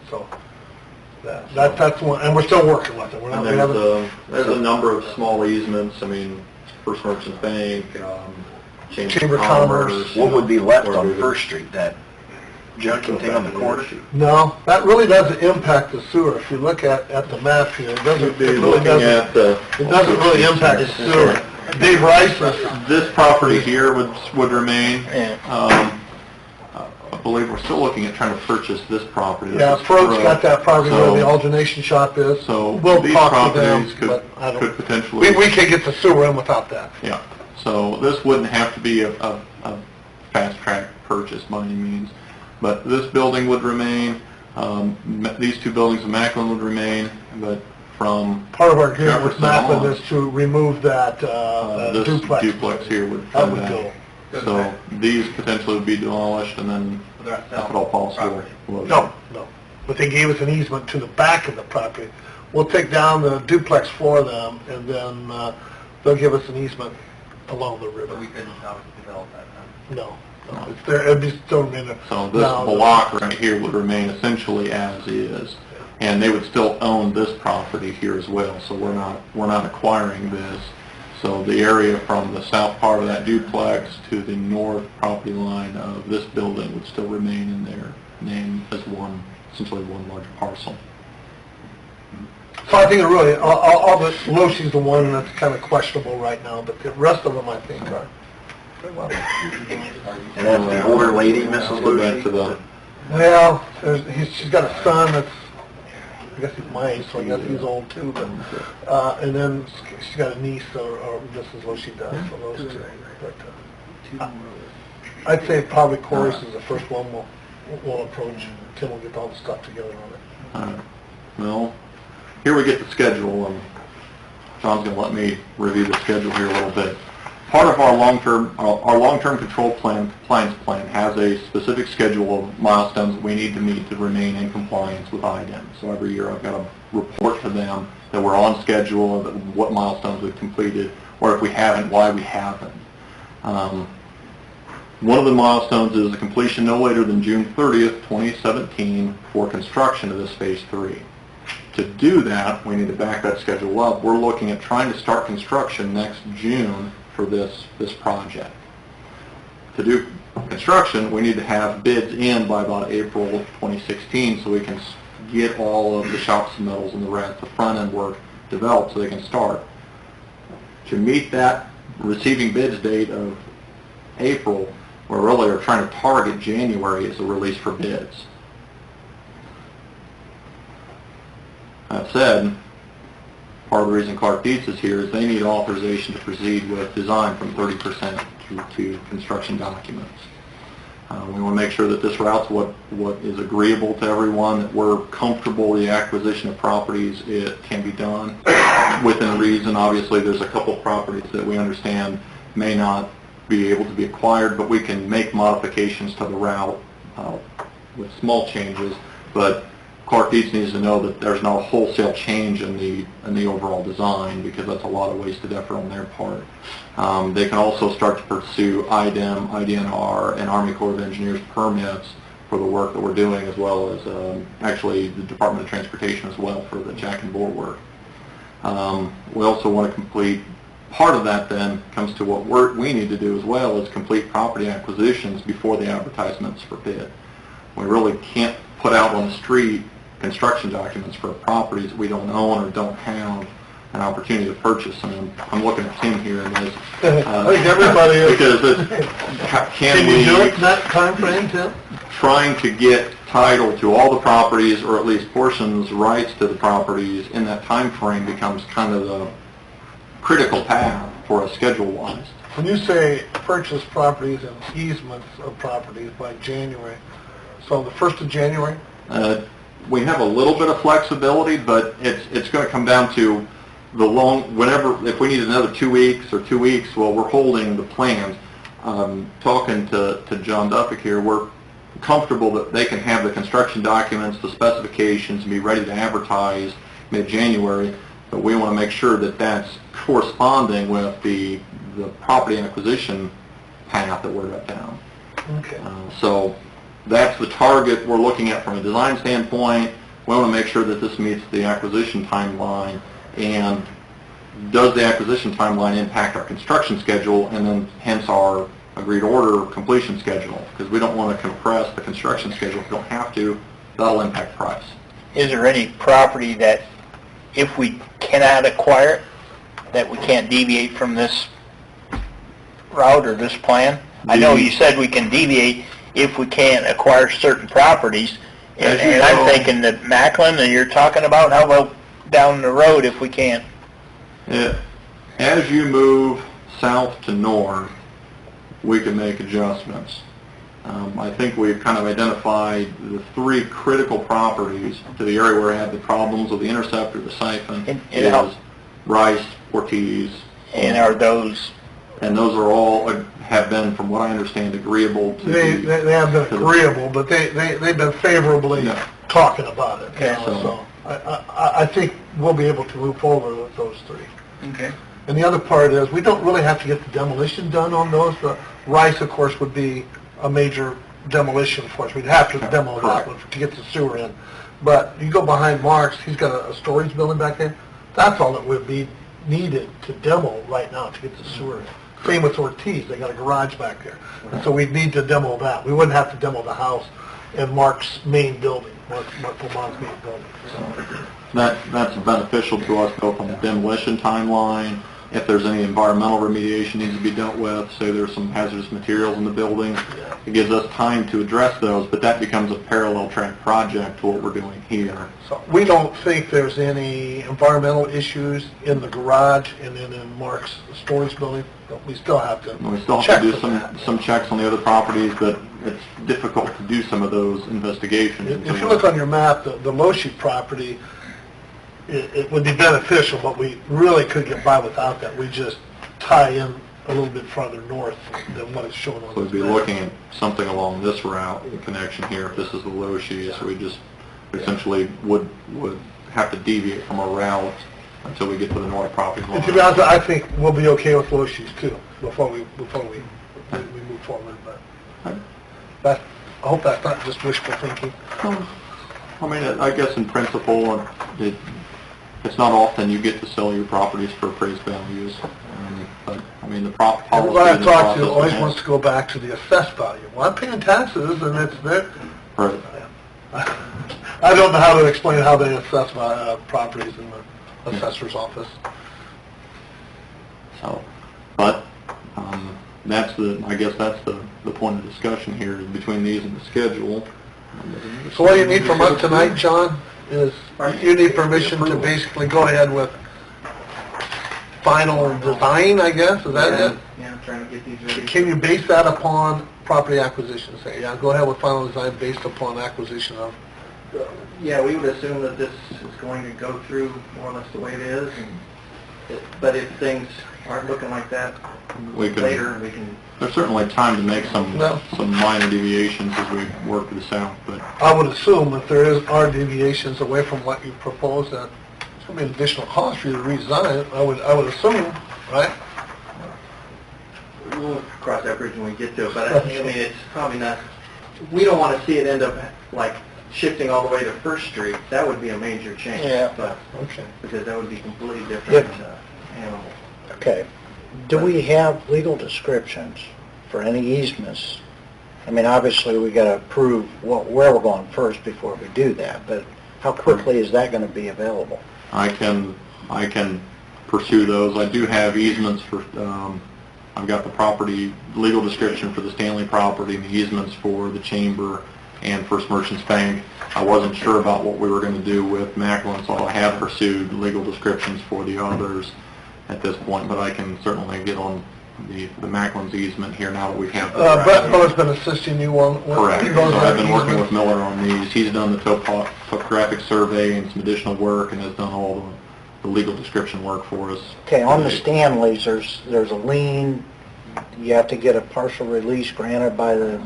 Speaker 1: so, that's one, and we're still working with it. We're not,
Speaker 5: And
Speaker 1: we haven't,
Speaker 5: there's a number of small easements, I mean, First Merchants Bank,
Speaker 1: Chamber of Commerce.
Speaker 7: What would be left
Speaker 5: Or
Speaker 7: on
Speaker 5: we would-
Speaker 7: First Street, that junking thing on the corner?
Speaker 1: no, that really doesn't impact the sewer. If you look at the map here, it doesn't,
Speaker 5: We'd be
Speaker 1: it really
Speaker 5: looking at
Speaker 1: doesn't, it doesn't really impact the sewer. Dave Rice is,
Speaker 5: this property here would remain.
Speaker 4: Yeah.
Speaker 5: I believe we're still looking at trying to purchase this property. This
Speaker 1: yeah,
Speaker 5: is
Speaker 1: Frode's
Speaker 5: for,
Speaker 1: got that property where the
Speaker 5: so-
Speaker 1: alternation shop is.
Speaker 5: So
Speaker 1: We'll
Speaker 5: these
Speaker 1: talk to them,
Speaker 5: properties
Speaker 1: but I
Speaker 5: could
Speaker 1: don't,
Speaker 5: potentially...
Speaker 1: we can't get the sewer in without that.
Speaker 5: Yeah, so this wouldn't have to be a fast-track purchase by any means, but this building would remain, these two buildings in Macklin would remain, but from
Speaker 1: Part of our agreement with
Speaker 5: Jefferson
Speaker 1: Macklin
Speaker 5: on,
Speaker 1: is to remove that
Speaker 5: this
Speaker 1: duplex.
Speaker 5: here would
Speaker 1: That
Speaker 5: come
Speaker 1: would
Speaker 5: back.
Speaker 1: go.
Speaker 5: So these potentially would be demolished, and then,
Speaker 6: They're not
Speaker 5: if
Speaker 6: selling
Speaker 5: at all possible,
Speaker 6: property.
Speaker 5: we'll-
Speaker 1: No, but they gave us an easement to the back of the property. We'll take down the duplex for them, and then they'll give us an easement along the river.
Speaker 6: But we couldn't obviously develop that, huh?
Speaker 1: No, it's there, it'd be still in there.
Speaker 5: So this block right here would remain essentially as is, and they would still own this property here as well, so we're not acquiring this. So the area from the south part of that duplex to the north property line of this building would still remain in their name as one, essentially one large parcel.
Speaker 1: So I think it really, all the, Loshi's the one that's kind of questionable right now, but the rest of them, I think, are pretty well.
Speaker 7: And that's the older lady, Mrs.
Speaker 5: Go back to
Speaker 7: Lucy?
Speaker 5: the,
Speaker 1: Well, she's got a son that's, I guess he's my age, so I guess he's old too, but, and then she's got a niece, or Mrs. Loshi does, so those two. But, I'd say probably Corey's is the first one we'll approach. Tim will get all the stuff together on it.
Speaker 5: well, here we get the schedule, and John's going to let me review the schedule here a little bit. Part of our long-term control plan, compliance plan, has a specific schedule of milestones that we need to meet to remain in compliance with IDEM. So every year I've got to report to them that we're on schedule, that what milestones we've completed, or if we haven't, why we haven't. One of the milestones is the completion no later than June 30th, 2017 for construction of this Phase 3. To do that, we need to back that schedule up. We're looking at trying to start construction next June for this project. To do construction, we need to have bids in by about April 2016 so we can get all of the shop submittals and the rest, the front end work developed so they can start. To meet that receiving bids date of April, we really are trying to target January as a release for bids. That said, part of the reason Clark Dietz is here is they need authorization to proceed with design from 30% to construction documents. We want to make sure that this route's what is agreeable to everyone, that we're comfortable the acquisition of properties, it can be done within reason. Obviously, there's a couple properties that we understand may not be able to be acquired, but we can make modifications to the route with small changes. But Clark Dietz needs to know that there's not a wholesale change in the overall design, because that's a lot of wasted effort on their part. They can also start to pursue IDEM, IDNR, and Army Corps of Engineers permits for the work that we're doing, as well as actually the Department of Transportation as well for the jack and bore work. We also want to complete part of that then comes to what we need to do as well, is complete property acquisitions before the advertisements for bid. We really can't put out on the street construction documents for properties that we don't own or don't have an opportunity to purchase. And I'm looking at Tim here and this.
Speaker 1: I think everybody is.
Speaker 5: Because can
Speaker 1: you do
Speaker 5: we,
Speaker 1: it in that time frame, Tim?
Speaker 5: trying to get title to all the properties, or at least portions, rights to the properties in that time frame becomes kind of the critical path for us schedule-wise.
Speaker 1: When you say purchase properties and easements of properties by January, so the 1st of January?
Speaker 5: We have a little bit of flexibility, but it's going to come down to if we need another 2 weeks or 2 weeks, well, we're holding the plans. Talking to John Duffick here, we're comfortable that they can have the construction documents, the specifications, and be ready to advertise mid-January, but we want to make sure that that's corresponding with the property acquisition path that we're down.
Speaker 1: Okay.
Speaker 5: So that's the target we're looking at from a design standpoint. We want to make sure that this meets the acquisition timeline, and does the acquisition timeline impact our construction schedule, and then hence our agreed order completion schedule, because we don't want to compress the construction schedule if we don't have to. That'll impact price.
Speaker 4: Is there any property that, if we cannot acquire it, that we can't deviate from this route or this plan? I know you said we can deviate if we can't acquire certain properties, and I'm thinking that Macklin that you're talking about, how about down the road if we can't?
Speaker 5: As you move south to north, we can make adjustments. I think we've kind of identified the 3 critical properties to the area where we had the problems with the interceptor, the siphon, is Rice, Ortiz.
Speaker 4: And are those?
Speaker 5: And those are all, have been, from what I understand, agreeable to
Speaker 1: They have been agreeable, but they've been favorably talking about it.
Speaker 4: Okay.
Speaker 1: So I think we'll be able to move forward with those 3.
Speaker 4: Okay.
Speaker 1: And the other part is, we don't really have to get the demolition done on those. The Rice, of course, would be a major demolition for us. We'd have to demo that one to get the sewer in. But you go behind Mark's, he's got a storage building back there. That's all that would be needed to demo right now to get the sewer in. Same with Ortiz, they got a garage back there. And so we'd need to demo that. We wouldn't have to demo the house in Mark's main building, Mark Lamont's main building. So
Speaker 5: that's beneficial to us both on the demolition timeline. If there's any environmental remediation needs to be dealt with, say there's some hazardous materials in the building, it gives us time to address those, but that becomes a parallel track project to what we're doing here.
Speaker 1: So we don't think there's any environmental issues in the garage and then in Mark's storage building, but we still have to
Speaker 5: And we still have
Speaker 1: check
Speaker 5: to do
Speaker 1: for
Speaker 5: some checks on the other properties, but it's difficult to do some of those investigations.
Speaker 1: If you look on your map, the Loshi property, it would be beneficial, but we really could get by without that. We just tie in a little bit farther north than what is shown on
Speaker 5: So
Speaker 1: this
Speaker 5: we'd be
Speaker 1: map.
Speaker 5: looking at something along this route, the connection here, if this is the Loshi, so we just essentially would have to deviate from our route until we get to the north property line.
Speaker 1: And to be honest, I think we'll be okay with Loshi's too, before we move forward, but I hope that's not just wishful thinking.
Speaker 5: I mean, I guess in principle, it's not often you get to sell your properties for appraised values, but I mean, the policy...
Speaker 1: Everybody I've
Speaker 5: and the
Speaker 1: talked to
Speaker 5: process
Speaker 1: always
Speaker 5: has-
Speaker 1: wants to go back to the assessed value. Well, I'm paying taxes, and it's there.
Speaker 5: Right.
Speaker 1: I don't know how to explain how they assess properties in the assessor's office.
Speaker 5: So, but I guess that's the point of discussion here, is between these and the schedule.
Speaker 1: So what you need from us tonight, John, is you need permission to basically go ahead with final design, I guess, is that it?
Speaker 2: Yeah, I'm trying to get these ready.
Speaker 1: Can you base that upon property acquisition? Say, yeah, go ahead with final design based upon acquisition of...
Speaker 2: Yeah, we would assume that this is going to go through more or less the way it is, but if things aren't looking like that
Speaker 5: We can-
Speaker 2: later, we can...
Speaker 5: There's certainly time to make some
Speaker 1: No.
Speaker 5: minor deviations as we work this out, but
Speaker 1: I would assume if there are deviations away from what you propose, that it's going to be an additional cost for you to redesign it. I would assume, right?
Speaker 2: We'll cross that bridge when we get to it, but I mean, it's probably not, we don't want to see it end up like shifting all the way to First Street. That would be a major change.
Speaker 4: Yeah.
Speaker 2: But,
Speaker 1: Okay.
Speaker 2: because that would be completely different animal.
Speaker 4: Okay. Do we have legal descriptions for any easements? I mean, obviously, we gotta prove where we're going first before we do that, but how quickly is that gonna be available?
Speaker 5: I can pursue those. I do have easements for, I've got the property, legal description for the Stanley property, and the easements for the Chamber and First Merchants Bank. I wasn't sure about what we were going to do with Macklin, so I have pursued legal descriptions for the others at this point, but I can certainly get on the Macklin's easement here now that we have the
Speaker 1: Brett Miller's been assisting you on...
Speaker 5: Correct.
Speaker 1: those
Speaker 5: So I've been working
Speaker 1: easements?
Speaker 5: with Miller on these. He's done the topographic survey and some additional work and has done all the legal description work for us.
Speaker 4: Okay, on the Stanleys, there's a lien, you have to get a partial release granted by the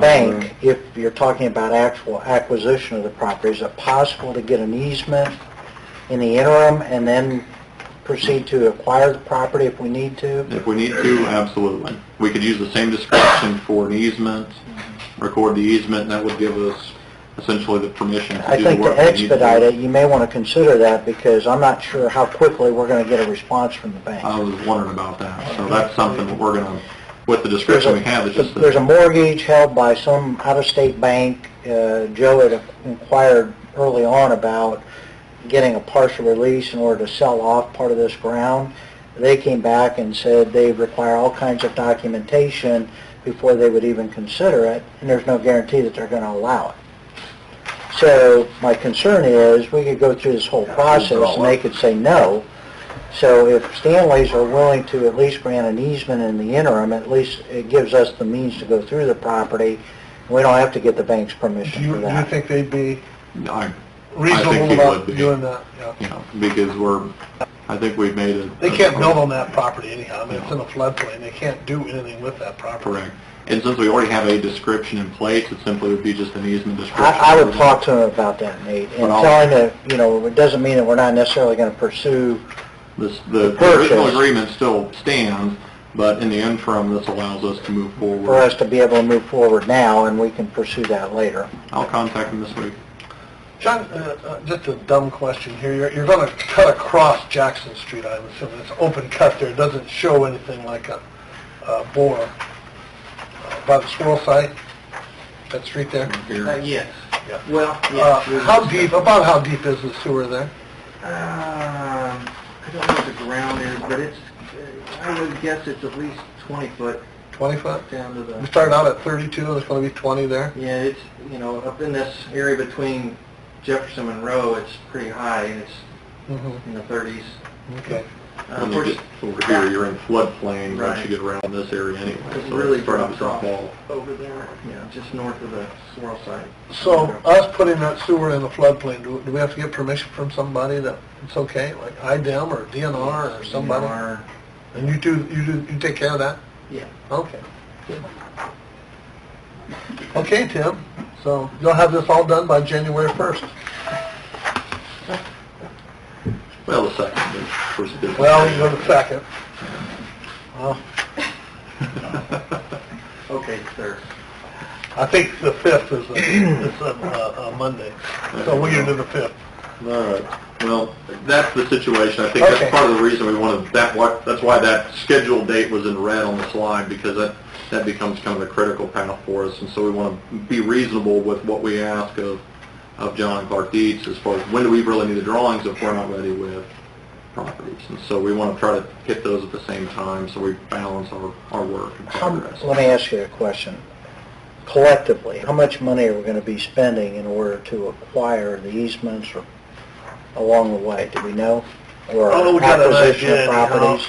Speaker 4: bank. If you're talking about actual acquisition of the property, is it possible to get an easement in the interim and then proceed to acquire the property if we need to?
Speaker 5: If we need to, absolutely. We could use the same description for an easement, record the easement, and that would give us essentially the permission to
Speaker 4: I
Speaker 5: do the
Speaker 4: think
Speaker 5: work
Speaker 4: to
Speaker 5: we need to
Speaker 4: expedite
Speaker 5: do.
Speaker 4: it, you may want to consider that because I'm not sure how quickly we're going to get a response from the bank.
Speaker 5: I was wondering about that. So that's something that we're going to, with the description we have, it's just
Speaker 4: There's a
Speaker 5: that
Speaker 4: mortgage held by some out-of-state bank. Joe had inquired early on about getting a partial release in order to sell off part of this ground. They came back and said they require all kinds of documentation before they would even consider it, and there's no guarantee that they're going to allow it. So my concern is we could go through this whole process and they could say no. So if Stanleys are willing to at least grant an easement in the interim, at least it gives us the means to go through the property. We don't have to get the bank's permission
Speaker 1: Do
Speaker 4: for
Speaker 1: you
Speaker 4: that.
Speaker 1: think they'd be
Speaker 5: I
Speaker 1: reasonable
Speaker 5: think he
Speaker 1: about
Speaker 5: would be.
Speaker 1: doing that? Yeah.
Speaker 5: you know, because I think we've made it.
Speaker 1: They can't build on that property anyhow. I mean, it's in a floodplain. They can't do anything with that property.
Speaker 5: Correct. And since we already have a description in place, it simply would be just an easement description.
Speaker 4: I would talk to him about that, Nate, and
Speaker 5: But I'll-
Speaker 4: tell him that, it doesn't mean that we're not necessarily going to pursue.
Speaker 5: The
Speaker 4: purchase.
Speaker 5: original agreement still stands, but in the interim, this allows us to move forward.
Speaker 4: For us to be able to move forward now, and we can pursue that later.
Speaker 5: I'll contact him this week.
Speaker 1: John, just a dumb question here. You're going to cut across Jackson Street, I'm assuming. It's open cut there. It doesn't show anything like a bore. By the squirrel site, that street there?
Speaker 2: Yes.
Speaker 1: Yeah.
Speaker 2: Well,
Speaker 1: About how deep is the sewer there?
Speaker 2: I don't know what the ground is, but it's, I would guess it's at least 20 foot
Speaker 1: 20 foot?
Speaker 2: down to
Speaker 1: We
Speaker 2: the,
Speaker 1: started out at 32, and it's going to be 20 there?
Speaker 2: yeah, it's, up in this area between Jefferson and Monroe, it's pretty high, and it's
Speaker 1: Mm-hmm.
Speaker 2: in the 30s.
Speaker 1: Okay.
Speaker 5: When you get over here, you're in floodplain once
Speaker 2: Right.
Speaker 5: you get around this area anyway.
Speaker 2: It
Speaker 5: So
Speaker 2: really
Speaker 5: it's starting to
Speaker 2: drops
Speaker 5: drop
Speaker 2: off
Speaker 5: off.
Speaker 2: over there, just north of the swirl site.
Speaker 1: So us putting that sewer in the floodplain, do we have to get permission from somebody that it's okay, like IDEM or DNR or somebody?
Speaker 2: DNR,
Speaker 1: And you take care of that?
Speaker 2: yeah.
Speaker 1: Okay. Good. Okay, Tim, so you'll have this all done by January 1st?
Speaker 5: Well, the second, the first business.
Speaker 1: Well, you go to second. Well,
Speaker 2: Okay, sir.
Speaker 1: I think the 5th is a Monday, so we're going to do the 5th.
Speaker 5: All right. Well, that's the situation. I think
Speaker 1: Okay.
Speaker 5: that's part of the reason we wanted that's why that scheduled date was in red on the slide, because that becomes kind of a critical path for us. And so we want to be reasonable with what we ask of John and Clark Dietz as far as when do we really need the drawings if we're not ready with properties. And so we want to try to hit those at the same time so we balance our work and progress.
Speaker 4: Let me ask you a question. Collectively, how much money are we going to be spending in order to acquire the easements or along the way? Do we know? Or
Speaker 1: We got an
Speaker 4: acquisition
Speaker 1: idea
Speaker 4: of
Speaker 1: anyhow.
Speaker 4: properties?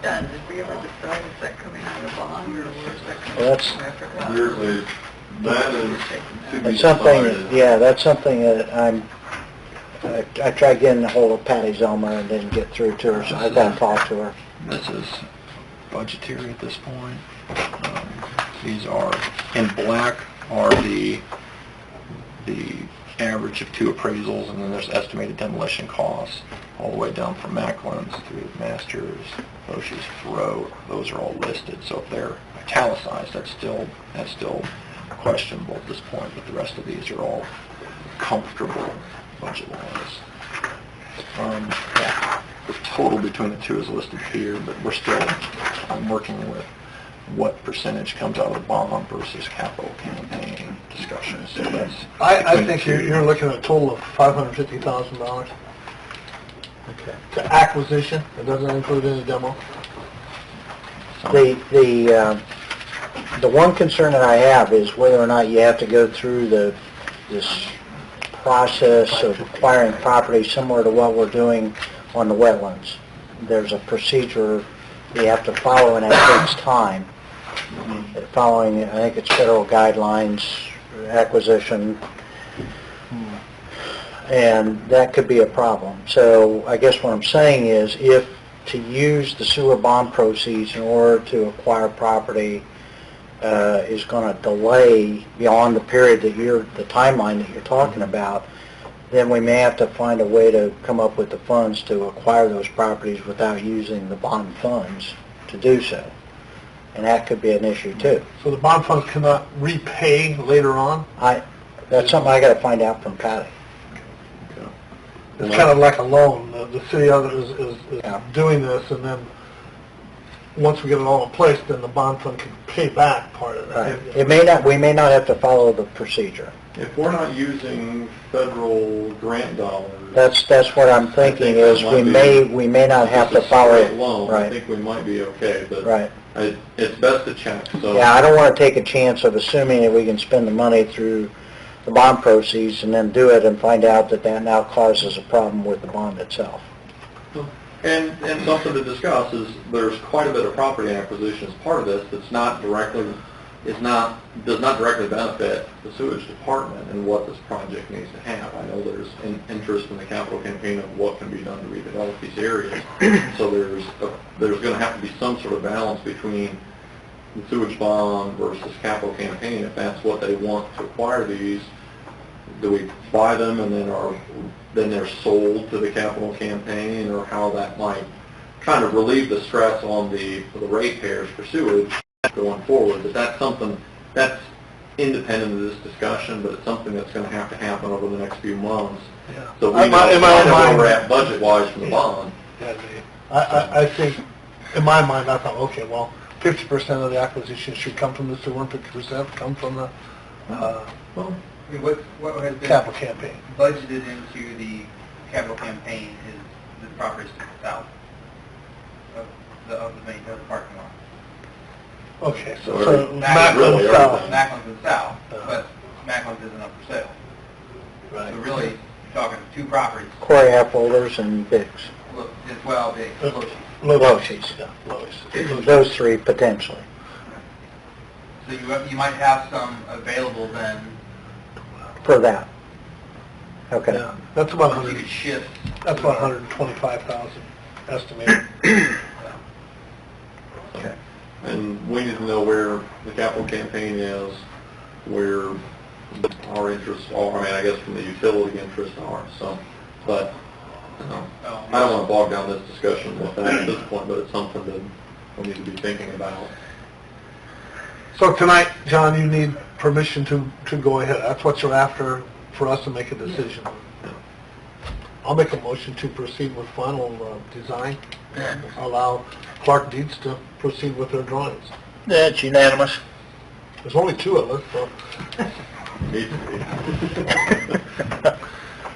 Speaker 3: Did we ever decide, is that coming out of bond, or where's that coming
Speaker 4: Well, that's-
Speaker 3: from? I forgot.
Speaker 5: Usually, that is to be
Speaker 4: That's something,
Speaker 5: decided.
Speaker 4: yeah, that's something that I tried getting a hold of Patty Zelma and didn't get through to her, so I've got to talk to her.
Speaker 5: This is budgetary at this point. These are, in black are the average of two appraisals, and then there's estimated demolition costs all the way down from Macklin's through Masters, Oshie's, Thoreau. Those are all listed, so if they're italicized, that's still questionable at this point, but the rest of these are all comfortable budget-wise.
Speaker 7: total between the two is listed here, but I'm working with what percentage comes out of the bond versus capital campaign discussions. So that's
Speaker 1: I think you're looking at a total of $550,000.
Speaker 4: Okay.
Speaker 1: To acquisition, it doesn't include any demo.
Speaker 4: The one concern that I have is whether or not you have to go through this process of acquiring property similar to what we're doing on the wetlands. There's a procedure you have to follow, and that takes time. Following, I think it's federal guidelines, acquisition, and that could be a problem. So I guess what I'm saying is, if to use the sewer bond proceeds in order to acquire property is going to delay beyond the period that the timeline that you're talking about, then we may have to find a way to come up with the funds to acquire those properties without using the bond funds to do so. And that could be an issue too.
Speaker 1: So the bond funds cannot repay later on?
Speaker 4: That's something I got to find out from Patty.
Speaker 1: It's kind of like a loan. The city is
Speaker 4: Yeah.
Speaker 1: doing this, and then once we get it all in place, then the bond fund can pay back part of that.
Speaker 4: We may not have to follow the procedure.
Speaker 5: If we're not using federal grant dollars.
Speaker 4: That's what I'm thinking, is we may not have to follow it.
Speaker 5: Loan, I
Speaker 4: Right,
Speaker 5: think we might be okay, but
Speaker 4: right.
Speaker 5: it's best to check, so.
Speaker 4: Yeah, I don't want to take a chance of assuming that we can spend the money through the bond proceeds and then do it and find out that that now causes a problem with the bond itself.
Speaker 5: And something to discuss is there's quite a bit of property acquisition as part of this that's does not directly benefit the sewage department and what this project needs to have. I know there's an interest in the capital campaign of what can be done to redevelop these areas. So there's going to have to be some sort of balance between the sewage bond versus capital campaign. If that's what they want to acquire these, do we buy them and then they're sold to the capital campaign, or how that might kind of relieve the stress on the ratepayers for sewage going forward? But that's something that's independent of this discussion, but it's something that's going to happen over the next few months.
Speaker 1: Yeah.
Speaker 5: So we know where we're at budget-wise from the bond.
Speaker 1: Yeah, I think, in my mind, I thought, okay, well, 50% of the acquisition should come from the sewer and 50% come from the
Speaker 6: I mean, what has been
Speaker 1: capital campaign.
Speaker 6: budgeted into the capital campaign is the properties to the south of the main parking lot.
Speaker 1: Okay, so
Speaker 5: Really
Speaker 1: Macklin's south.
Speaker 5: everything.
Speaker 6: Macklin's is south, but Macklin's isn't up for sale.
Speaker 1: Right.
Speaker 6: So really, you're talking two properties.
Speaker 4: Quarry Holders and Biggs.
Speaker 6: Look, it's well big, Loshi.
Speaker 4: Loshis.
Speaker 1: Yeah, Lowe's.
Speaker 4: Those three potentially.
Speaker 6: So you might have some available then.
Speaker 4: For that. Okay.
Speaker 1: Yeah, that's about
Speaker 6: You
Speaker 1: 100.
Speaker 6: could shift.
Speaker 1: That's about 125,000 estimated.
Speaker 4: Okay.
Speaker 5: And we need to know where the capital campaign is, where our interests are, I guess from the utility interests are, so, but, I don't want to bog down this discussion with that at this point, but it's something that we need to be thinking about.
Speaker 1: So tonight, John, you need permission to go ahead. That's what you're after for us to make a decision. I'll make a motion to proceed with final design. Allow Clark Dietz to proceed with their drawings.
Speaker 4: That's unanimous.
Speaker 1: There's only two of us, so.
Speaker 5: Needs to be.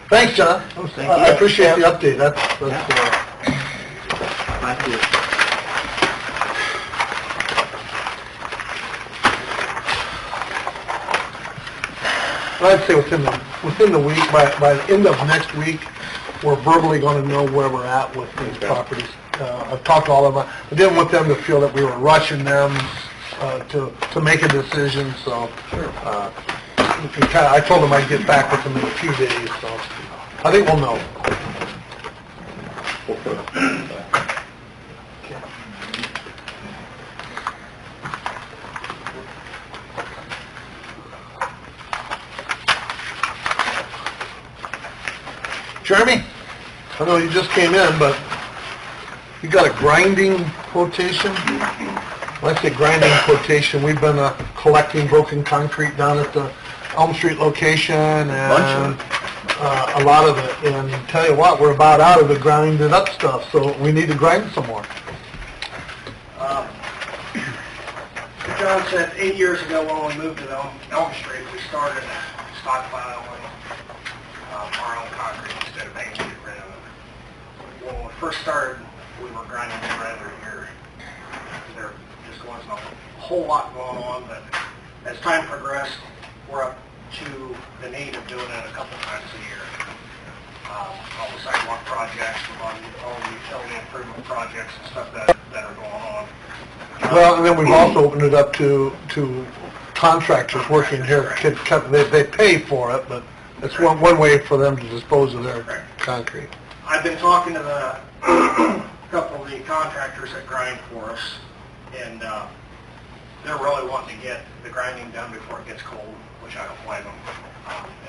Speaker 1: Thanks, John. I appreciate the update. That's
Speaker 2: Thank you.
Speaker 1: I'd say within the week, by the end of next week, we're verbally going to know where we're at with these properties. I've talked to all of them. I didn't want them to feel that we were rushing them to make a decision, so I told them I'd get back with them in a few days, so I think we'll know. Jeremy, I know you just came in, but you got a grinding quotation? When I say grinding quotation, we've been collecting broken concrete down at the Elm Street location, and a lot of it, and tell you what, we're about out of the grinded up stuff, so we need to grind some more.
Speaker 8: John said 8 years ago when we moved to Elm Street, we started stockpiling our own concrete instead of paying to get rid of it. When we first started, we were grinding the regular here. There just wasn't a whole lot going on, but as time progressed, we're up to the need of doing it a couple times a year. All the sidewalk projects, all the utility improvement projects and stuff that are going on.
Speaker 1: Well, and then we've also opened it up to contractors working here. They pay for it, but it's one way for them to dispose of their concrete.
Speaker 8: I've been talking to the couple of the contractors that grind for us, and they're really wanting to get the grinding done before it gets cold, which I don't blame them.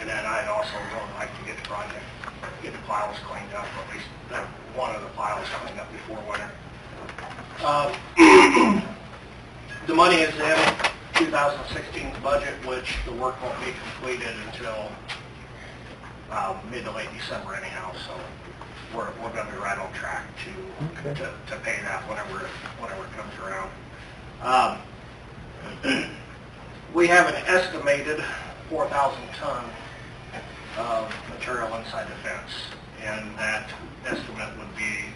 Speaker 8: And then I'd also really like to get the piles cleaned up, or at least one of the piles cleaned up before winter. The money is in 2016's budget, which the work won't be completed until mid to late December anyhow, so we're going to be right on track to pay that whenever it comes around. We have an estimated 4,000 ton of material inside the fence, and that estimate would be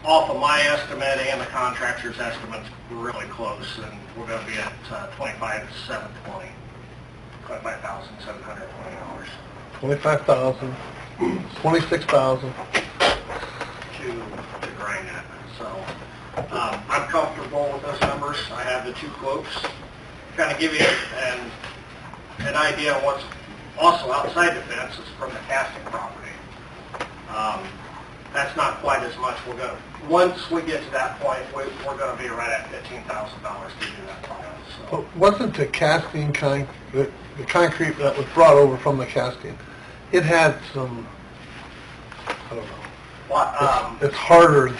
Speaker 8: off of my estimate and the contractor's estimates, we're really close, and we're going to be at $25,720. $25,720.
Speaker 1: 25,000, 26,000.
Speaker 8: to grind that. So I'm comfortable with those numbers. I have the two quotes. Kind of give you an idea of what's also outside the fence is from the casting property. That's not quite as much. Once we get to that point, we're going to be right at $15,000 to do that pile. So.
Speaker 1: But wasn't the casting the concrete that was brought over from the casting, it had some, I don't know, it's harder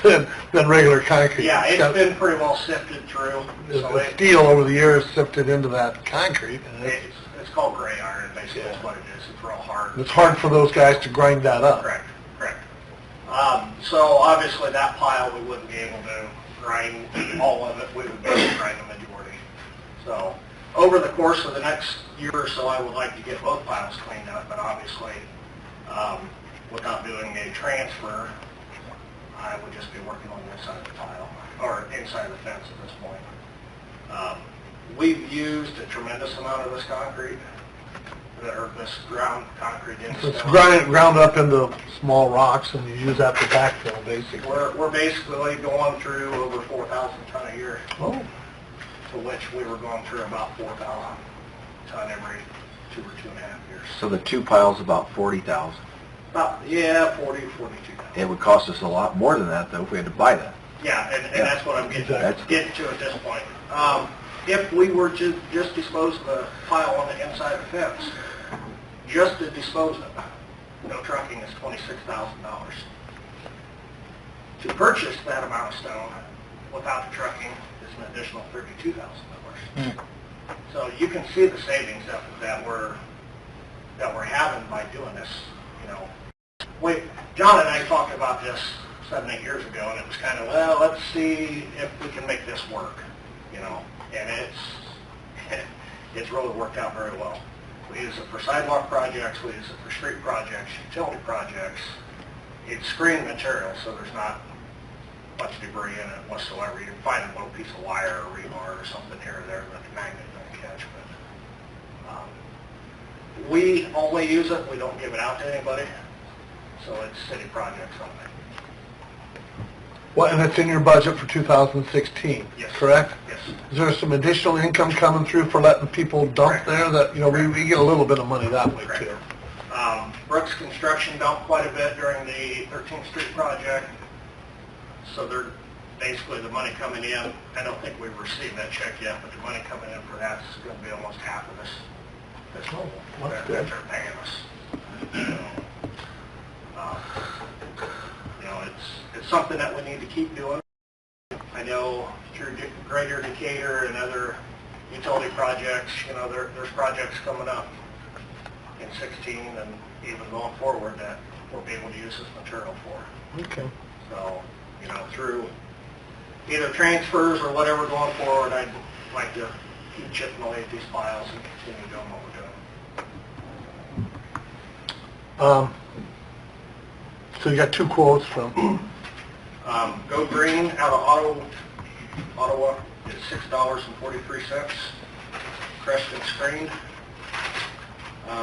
Speaker 1: than regular concrete.
Speaker 8: Yeah, it's been pretty well sifted through.
Speaker 1: The steel over the years sifted into that concrete. And
Speaker 8: it's called gray iron, basically, is what it is. It's real hard.
Speaker 1: It's hard for those guys to grind that up.
Speaker 8: Correct. So obviously that pile we wouldn't be able to grind all of it. We would be able to grind the majority. So over the course of the next year or so, I would like to get both piles cleaned up, but obviously without doing a transfer, I would just be working on the inside of the pile, or inside of the fence at this point. We've used a tremendous amount of this concrete, or this ground concrete.
Speaker 1: It's ground up into small rocks, and you use that for backfill, basically.
Speaker 8: We're basically going through over 4,000 ton a year.
Speaker 1: Oh.
Speaker 8: To which we were going through about 4,000 ton every 2 or 2.5 years.
Speaker 2: So the two piles about 40,000.
Speaker 8: About, 42,000.
Speaker 2: It would cost us a lot more than that, though, if we had to buy that.
Speaker 8: Yeah, and that's what I'm getting to at this point. If we were to just dispose of the pile on the inside of the fence, just to dispose of it, no trucking is $26,000. To purchase that amount of stone without the trucking is an additional $32,000. So you can see the savings that we're having by doing this. John and I talked about this 7-8 years ago, and it was kind of, well, let's see if we can make this work, and it's really worked out very well. We use it for sidewalk projects, we use it for street projects, utility projects. It's screened material, so there's not much debris in it whatsoever. You can find a little piece of wire or rebar or something here or there that the magnet don't catch, but we only use it, we don't give it out to anybody, so it's city projects only.
Speaker 1: Well, and it's in your budget for 2016,
Speaker 8: Yes.
Speaker 1: correct?
Speaker 8: Yes.
Speaker 1: Is there some additional income coming through for letting people dump there that, we get a little bit of money that way too?
Speaker 8: Brooks Construction dumped quite a bit during the 13th Street project, so they're basically the money coming in. I don't think we've received that check yet, but the money coming in for that is going to be almost half of this.
Speaker 1: That's good.
Speaker 8: They're paying us. It's something that we need to keep doing. I know through Greater Decatur and other utility projects, there's projects coming up in 16 and even going forward that we'll be able to use this material for.
Speaker 1: Okay.
Speaker 8: So, you know, through either transfers or whatever going forward, I'd like to keep chipping away at these piles and continue doing what we're doing.
Speaker 1: So you got two quotes from,
Speaker 8: Go Green out of Ottawa is $6.43. Creston Screen.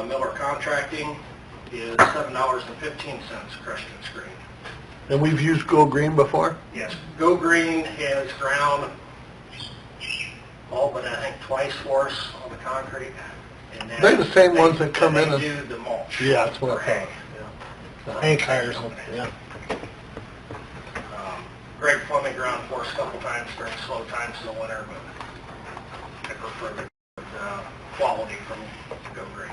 Speaker 8: Miller Contracting is $7.15 Creston Screen.
Speaker 1: and we've used Go Green before?
Speaker 8: Yes, Go Green has ground all but I think twice for us on the concrete. And then
Speaker 1: They're the same ones that come in
Speaker 8: They
Speaker 1: and-
Speaker 8: do the mulch.
Speaker 1: Yeah, that's what I
Speaker 8: for hay.
Speaker 1: thought. The Hank hires them, yeah.
Speaker 8: Greg Fleming ground for us a couple times during slow times in the winter, but I prefer the quality from Go Green.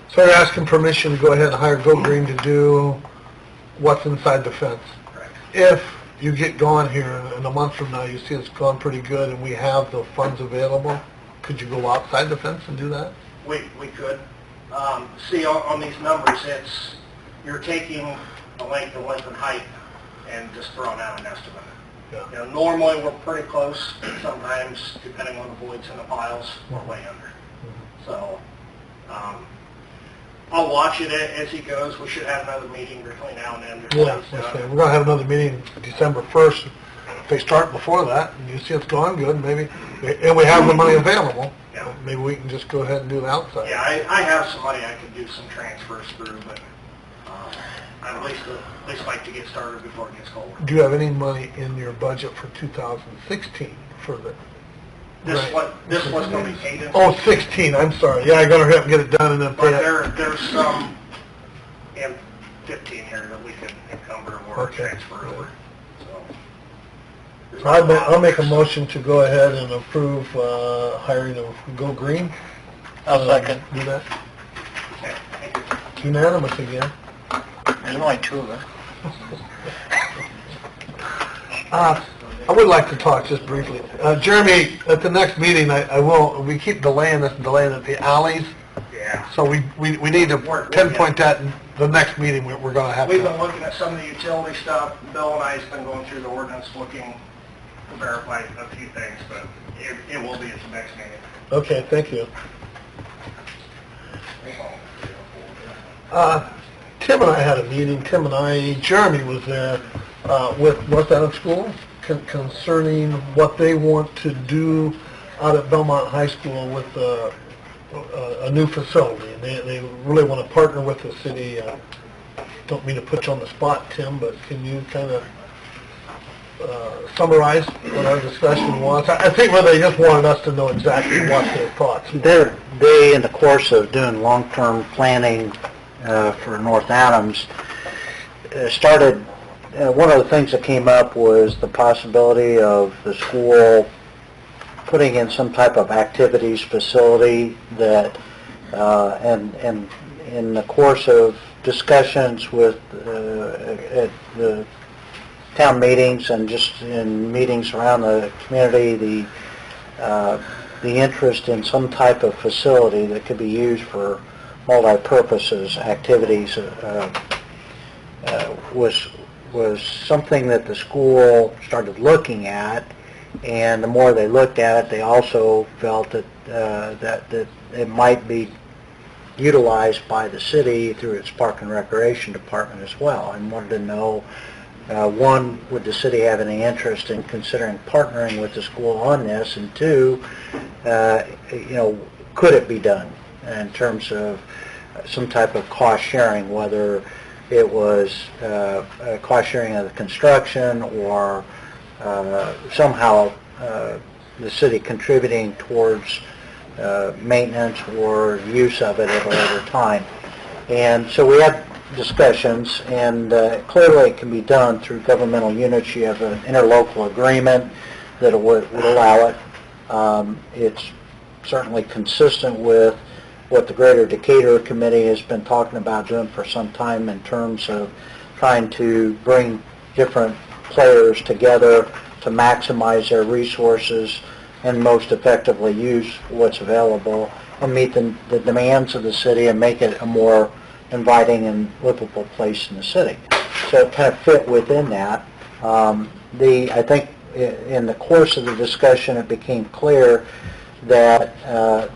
Speaker 1: So you're asking permission to go ahead and hire Go Green to do what's inside the fence?
Speaker 8: Correct.
Speaker 1: If you get going here in a month from now, you see it's gone pretty good and we have the funds available, could you go outside the fence and do that?
Speaker 8: We could. See, on these numbers, you're taking the length and height and just throwing out an estimate.
Speaker 1: Yeah.
Speaker 8: You know, normally we're pretty close. Sometimes, depending on the voids in the piles, we're way under. So, I'll watch it as he goes. We should have another meeting between now and then. before
Speaker 1: Yeah,
Speaker 8: he's
Speaker 1: we're
Speaker 8: done.
Speaker 1: going to have another meeting December 1st. If they start before that and you see it's going good, maybe, and we have the money available,
Speaker 8: Yeah.
Speaker 1: maybe we can just go ahead and do the outside.
Speaker 8: Yeah, I have some money I could do some transfers through, but I'd at least like to get started before it gets cold.
Speaker 1: Do you have any money in your budget for 2016 for the? Right.
Speaker 8: This was going to be paid in.
Speaker 1: Oh, 16, I'm sorry. Yeah, I got to hurry up and get it done and then pay
Speaker 8: But
Speaker 1: it.
Speaker 8: there's some in 15 here that we can encumber or
Speaker 1: Okay.
Speaker 8: transfer over. So
Speaker 1: I'll make a motion to go ahead and approve hiring of Go Green.
Speaker 4: I'll second.
Speaker 1: Do that.
Speaker 8: Okay, thank you.
Speaker 1: It's unanimous again.
Speaker 4: There's only two of them.
Speaker 1: I would like to talk just briefly. Jeremy, at the next meeting, we keep delaying this and delaying it, the alleys.
Speaker 8: Yeah.
Speaker 1: So we need to pinpoint that in the next meeting, we're going to have
Speaker 8: We've been
Speaker 1: to.
Speaker 8: looking at some of the utility stuff. Bill and I have been going through the ordinance, looking to verify a few things, but it will be at the next meeting.
Speaker 1: Okay, thank you. Tim and I had a meeting, Jeremy was there with North Adams School concerning what they want to do out at Belmont High School with a new facility. And they really want to partner with the city. Don't mean to put you on the spot, Tim, but can you kind of summarize what our discussion was? I think really they just wanted us to know exactly what their thoughts were.
Speaker 4: They, in the course of doing long-term planning for North Adams, started, one of the things that came up was the possibility of the school putting in some type of activities facility that, and in the course of discussions with at the town meetings and just in meetings around the community, the interest in some type of facility that could be used for multi-purposes activities was something that the school started looking at, and the more they looked at it, they also felt that that it might be utilized by the city through its Park and Recreation Department as well, and wanted to know, one, would the city have any interest in considering partnering with the school on this, and two, could it be done in terms of some type of cost sharing, whether it was cost sharing of the construction or somehow the city contributing towards maintenance or use of it at a later time. And so we had discussions, and clearly it can be done through governmental units. You have an interlocal agreement that would allow it. It's certainly consistent with what the Greater Decatur Committee has been talking about doing for some time in terms of trying to bring different players together to maximize their resources and most effectively use what's available and meet the demands of the city and make it a more inviting and livable place in the city. So it kind of fit within that. I think in the course of the discussion, it became clear that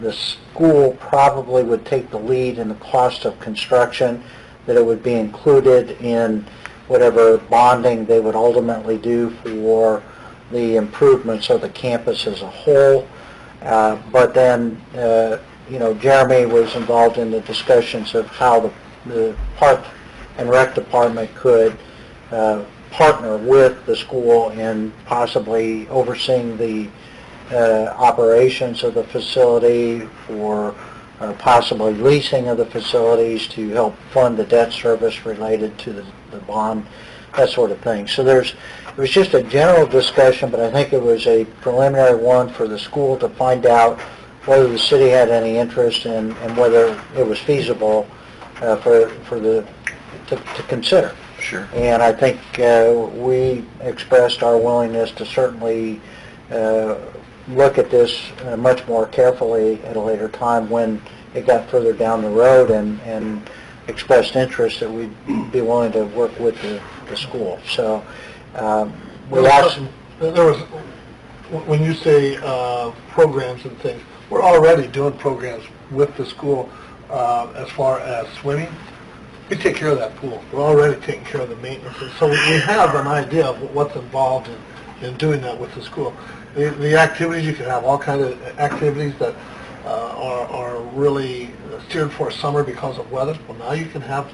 Speaker 4: the school probably would take the lead in the cost of construction, that it would be included in whatever bonding they would ultimately do for the improvements of the campus as a whole. But then, Jeremy was involved in the discussions of how the Park and Rec Department could partner with the school in possibly overseeing the operations of the facility, or possibly leasing of the facilities to help fund the debt service related to the bond, that sort of thing. So it was just a general discussion, but I think it was a preliminary one for the school to find out whether the city had any interest in, and whether it was feasible to consider.
Speaker 7: Sure.
Speaker 4: And I think we expressed our willingness to certainly look at this much more carefully at a later time when it got further down the road, and expressed interest that we'd be willing to work with the school. So we asked...
Speaker 1: When you say programs and things, we're already doing programs with the school as far as swimming. We take care of that pool. We're already taking care of the maintenance. So we have an idea of what's involved in doing that with the school. The activities, you can have all kinds of activities that are really steered for summer because of weather. Well, now you can have,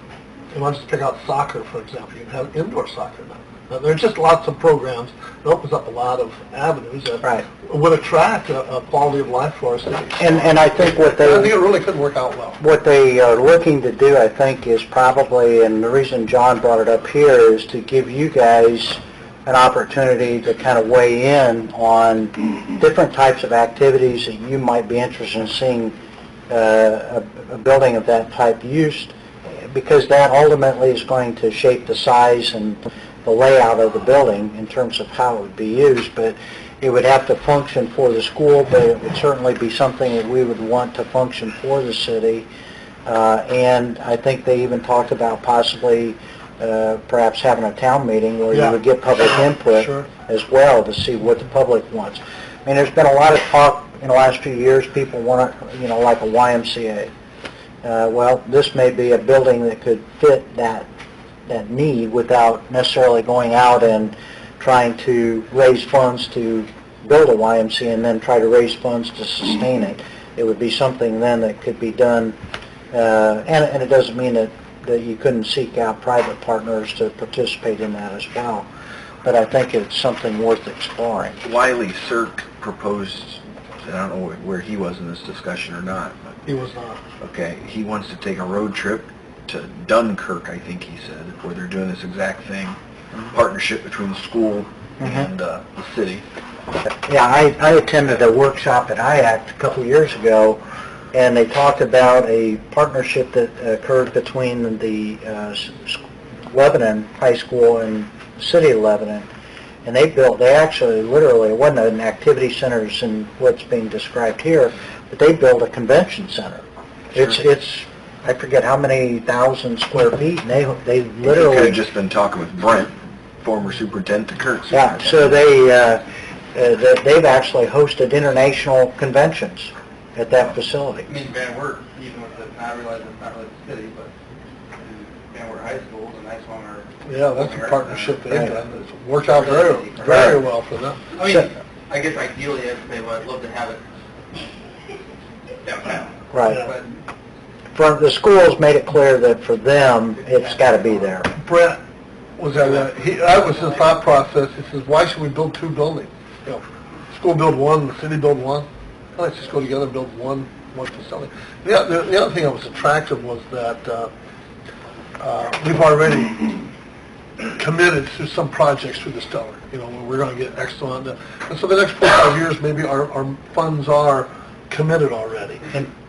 Speaker 1: you want to just pick out soccer, for example, you can have indoor soccer now. There's just lots of programs. It opens up a lot of avenues that would attract a quality of life for our city.
Speaker 4: And I think
Speaker 1: I think it really could work out well.
Speaker 4: What they are looking to do, I think, is probably, and the reason John brought it up here, is to give you guys an opportunity to kind of weigh in on different types of activities that you might be interested in seeing a building of that type used, because that ultimately is going to shape the size and the layout of the building in terms of how it would be used. But it would have to function for the school, but it would certainly be something that we would want to function for the city. And I think they even talked about possibly perhaps having a town meeting where you would get public input as well to see what the public wants. I mean, there's been a lot of talk in the last few years, people want, like a YMCA. Well, this may be a building that could fit that need without necessarily going out and trying to raise funds to build a YMCA and then try to raise funds to sustain it. It would be something then that could be done, and it doesn't mean that you couldn't seek out private partners to participate in that as well. But I think it's something worth exploring.
Speaker 9: Wiley Cirque proposed, I don't know where he was in this discussion or not, but
Speaker 1: He was not.
Speaker 9: okay, he wants to take a road trip to Dunkirk, I think he said, where they're doing this exact thing, partnership between the school and the city.
Speaker 4: Yeah, I attended a workshop at IACT a couple of years ago, and they talked about a partnership that occurred between the Lebanon High School and the city of Lebanon. And they actually literally, it wasn't an activity center in what's being described here, but they built a convention center. It's I forget how many thousand square feet, and they literally...
Speaker 9: You could have just been talking with Brent, former superintendent, the current
Speaker 4: Yeah,
Speaker 9: superintendent.
Speaker 4: so they've actually hosted international conventions at that facility.
Speaker 6: I mean, Van Wert, even with the, I realize it's not really the city, but Van Wert High School is a nice one.
Speaker 1: Yeah, that's a partnership they've done. It's worked out very well for them.
Speaker 6: I mean, I guess ideally, I'd love to have it downtown.
Speaker 4: Right.
Speaker 6: But
Speaker 4: For the schools made it clear that for them, it's got to be there.
Speaker 1: Brett was that was his thought process. He says, why should we build two buildings? School build one, the city build one. Let's just go together and build one facility. The other thing that was attractive was that we've already committed to some projects through the Stellar. Where we're going to get excellent. And so the next 4 or 5 years, maybe our funds are committed already.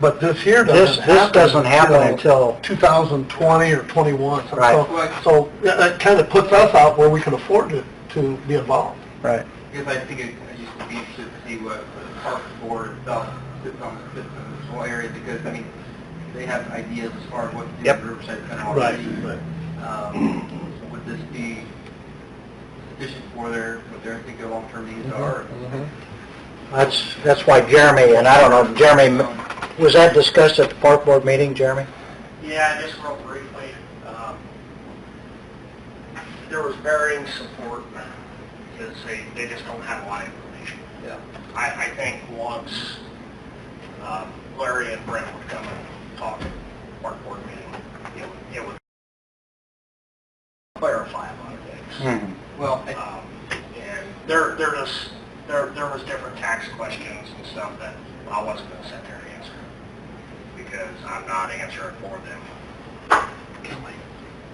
Speaker 1: But this here doesn't happen.
Speaker 4: This doesn't happen until
Speaker 1: 2020 or 21.
Speaker 4: Right.
Speaker 1: So that kind of puts us out where we can afford to be involved.
Speaker 4: Right.
Speaker 6: I guess I think I used to be interested to see what park board itself sits on this whole area, because, I mean, they have ideas as far as what to do
Speaker 4: Yep.
Speaker 6: with Riverside Center
Speaker 1: Right,
Speaker 6: already.
Speaker 1: right.
Speaker 6: Would this be sufficient for what their, I think their long-term needs are?
Speaker 4: That's why Jeremy, and I don't know, Jeremy, was that discussed at the park board meeting, Jeremy?
Speaker 8: Yeah, just real briefly, there was varying support because they just don't have a lot of information.
Speaker 6: Yeah.
Speaker 8: I think once Larry and Brent would come and talk at the park board meeting, it would clarify a lot of things.
Speaker 6: Well,
Speaker 8: And there was different tax questions and stuff that I wasn't going to sit there and answer because I'm not answering for them.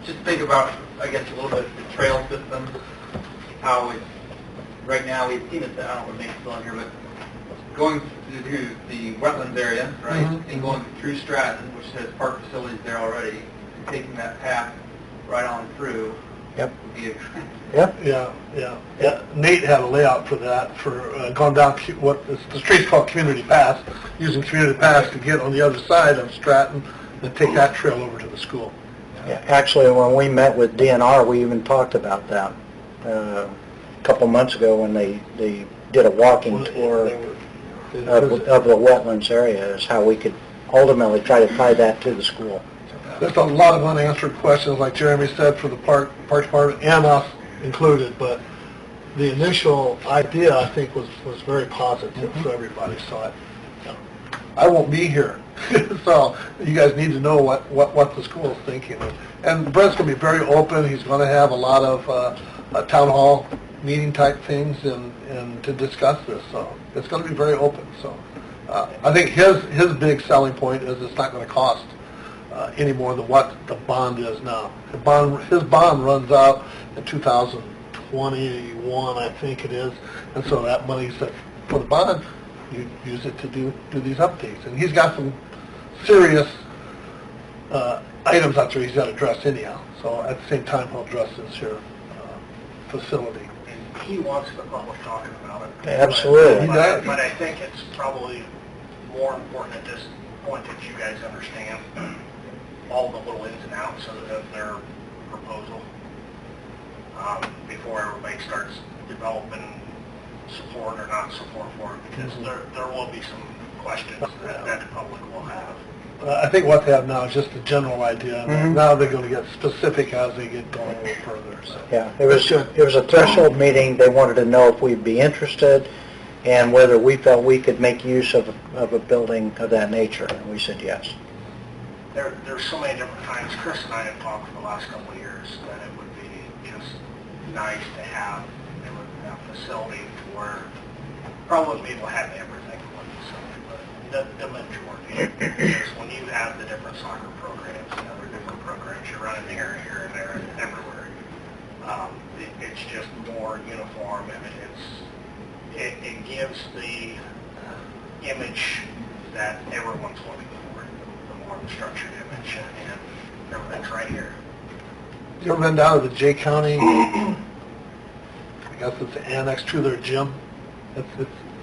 Speaker 6: just think about, I guess, a little bit the trail system, how it's, right now, we've seen it, I don't know what it's still on here, but going through the wetlands area, right, and going through Stratton, which has park facilities there already, and taking that path right on through.
Speaker 4: Yep.
Speaker 6: Would be a,
Speaker 4: Yep.
Speaker 1: Yeah. Nate had a layout for that, for going down the street's called Community Pass, using Community Pass to get on the other side of Stratton and take that trail over to the school.
Speaker 4: Yeah, actually, when we met with DNR, we even talked about that a couple months ago when they did a walking tour of the wetlands area, is how we could ultimately try to tie that to the school.
Speaker 1: There's a lot of unanswered questions, like Jeremy said, for the park department and us included, but the initial idea, I think, was very positive for everybody, so I won't be here. So you guys need to know what the school is thinking. And Brent's going to be very open. He's going to have a lot of town hall meeting type things and to discuss this. So it's going to be very open. So I think his big selling point is it's not going to cost any more than what the bond is now. His bond runs out in 2021, I think it is. And so that money set for the bond, you use it to do these updates. And he's got some serious items out there he's got to address anyhow. So at the same time, he'll address this here facility.
Speaker 8: And he wants the public talking about it.
Speaker 4: Absolutely.
Speaker 8: But I think it's probably more important at this point that you guys understand all the little ins and outs of their proposal before everybody starts developing support or not support for it, because there will be some questions that the public will have.
Speaker 1: I think what they have now is just a general idea. Now they're going to get specific as they get going a little further. So.
Speaker 4: Yeah, it was a threshold meeting. They wanted to know if we'd be interested and whether we felt we could make use of a building of that nature, and we said yes.
Speaker 8: There's so many different times, Chris and I have talked for the last couple of years, that it would be just nice to have a facility where probably people have everything in one facility, but the majority. Because when you have the different soccer programs and other different programs, you're running here and there, and everywhere. It's just more uniform, and it gives the image that everyone's looking for, the more structured image, and everything's right here.
Speaker 1: You ever been down to the Jay County? I guess it's annexed to their gym.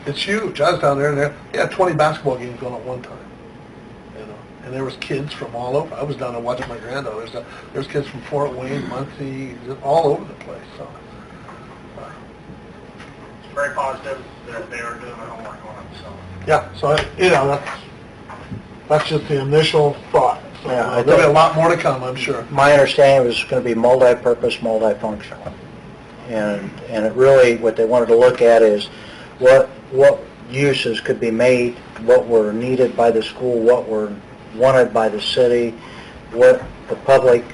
Speaker 1: It's huge. I was down there, and they had 20 basketball games going at one time. You know, and there was kids from all over. I was down there watching my granddaughter. There's kids from Fort Wayne, Muncie, all over the place. So
Speaker 8: It's very positive that they are doing their homework on it. So
Speaker 1: yeah, so that's just the initial thought. So,
Speaker 4: Yeah,
Speaker 1: there'll be a lot more to come, I'm sure.
Speaker 4: My understanding was going to be multi-purpose, multifunctional. And it really, what they wanted to look at is what uses could be made, what were needed by the school, what were wanted by the city, what the public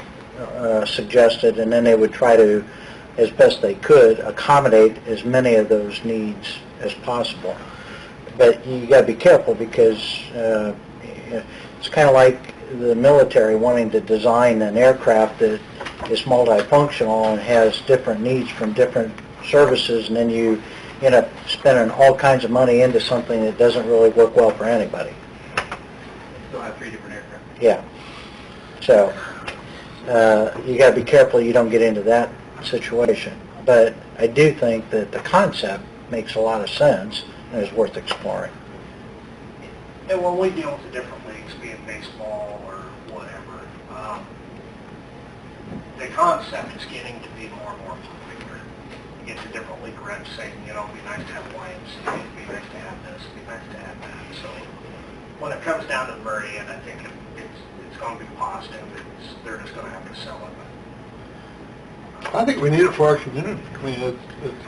Speaker 4: suggested, and then they would try to, as best they could, accommodate as many of those needs as possible. But you got to be careful because it's kind of like the military wanting to design an aircraft that is multifunctional and has different needs from different services, and then you end up spending all kinds of money into something that doesn't really work well for anybody.
Speaker 6: still have 3 different aircraft.
Speaker 4: Yeah. So you got to be careful you don't get into that situation. But I do think that the concept makes a lot of sense, is worth exploring.
Speaker 8: And when we deal with the different leagues, be it baseball or whatever, the concept is getting to be more and more popular. You get the different league reps saying, you know, it'd be nice to have YMCA, it'd be nice to have this, it'd be nice to have that. So when it comes down to Meridian, I think it's going to be positive. They're just going to have to sell it.
Speaker 1: I think we need it for our community. I mean,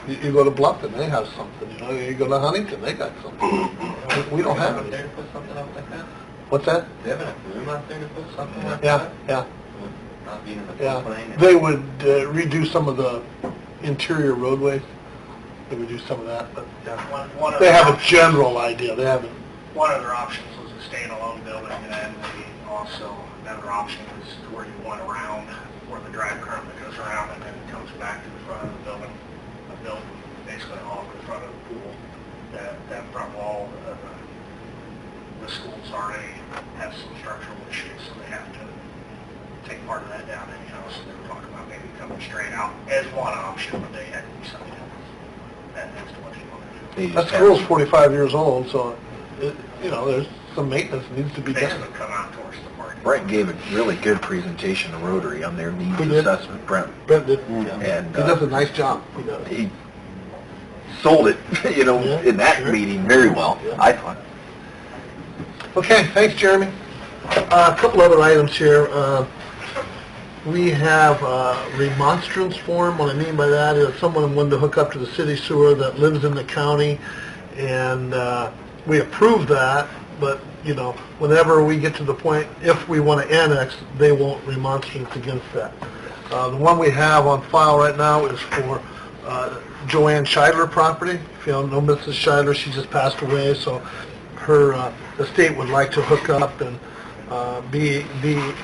Speaker 1: you go to Bluffton, they have something, you know, you go to Huntington, they got something. We don't have it.
Speaker 2: There to put something up like that?
Speaker 1: What's that?
Speaker 2: They have enough room out there to put something like
Speaker 1: Yeah,
Speaker 2: that?
Speaker 1: yeah,
Speaker 2: Not being in the
Speaker 1: yeah.
Speaker 2: floodplain?
Speaker 1: They would redo some of the interior roadways. They would do some of that, but yeah.
Speaker 8: One of
Speaker 1: They
Speaker 8: the
Speaker 1: have a
Speaker 8: options-
Speaker 1: general idea, they haven't.
Speaker 8: One of their options was a standalone building, and then also another option is where you want around, where the drive currently goes around and then it comes back to the front of the building, a building basically all over the front of the pool. That front wall of the schools already has some structural issues, so they have to take part of that down anyhow. So they were talking about maybe coming straight out as one option, but they had to be something else. That's what they want to do.
Speaker 1: That school's 45 years old, so, you know, there's some maintenance that needs to be done.
Speaker 8: Basically come out towards the park.
Speaker 9: Brent gave a really good presentation to Rotary on their needs
Speaker 1: Who did?
Speaker 9: assessment. Brent.
Speaker 1: Brent did,
Speaker 9: And
Speaker 1: he does a nice job. He does.
Speaker 9: he sold it, you know,
Speaker 1: Yeah,
Speaker 9: in that
Speaker 1: sure.
Speaker 9: meeting very well,
Speaker 1: Yeah.
Speaker 9: I thought.
Speaker 1: Okay, thanks, Jeremy. A couple other items here. We have a remonstrance form. What I mean by that is someone wanted to hook up to the city sewer that lives in the county, and we approved that, but, you know, whenever we get to the point, if we want to annex, they won't remonstrance against that. The one we have on file right now is for Joanne Scheidler property. If you don't know Mrs. Scheidler, she just passed away, so her estate would like to hook up and be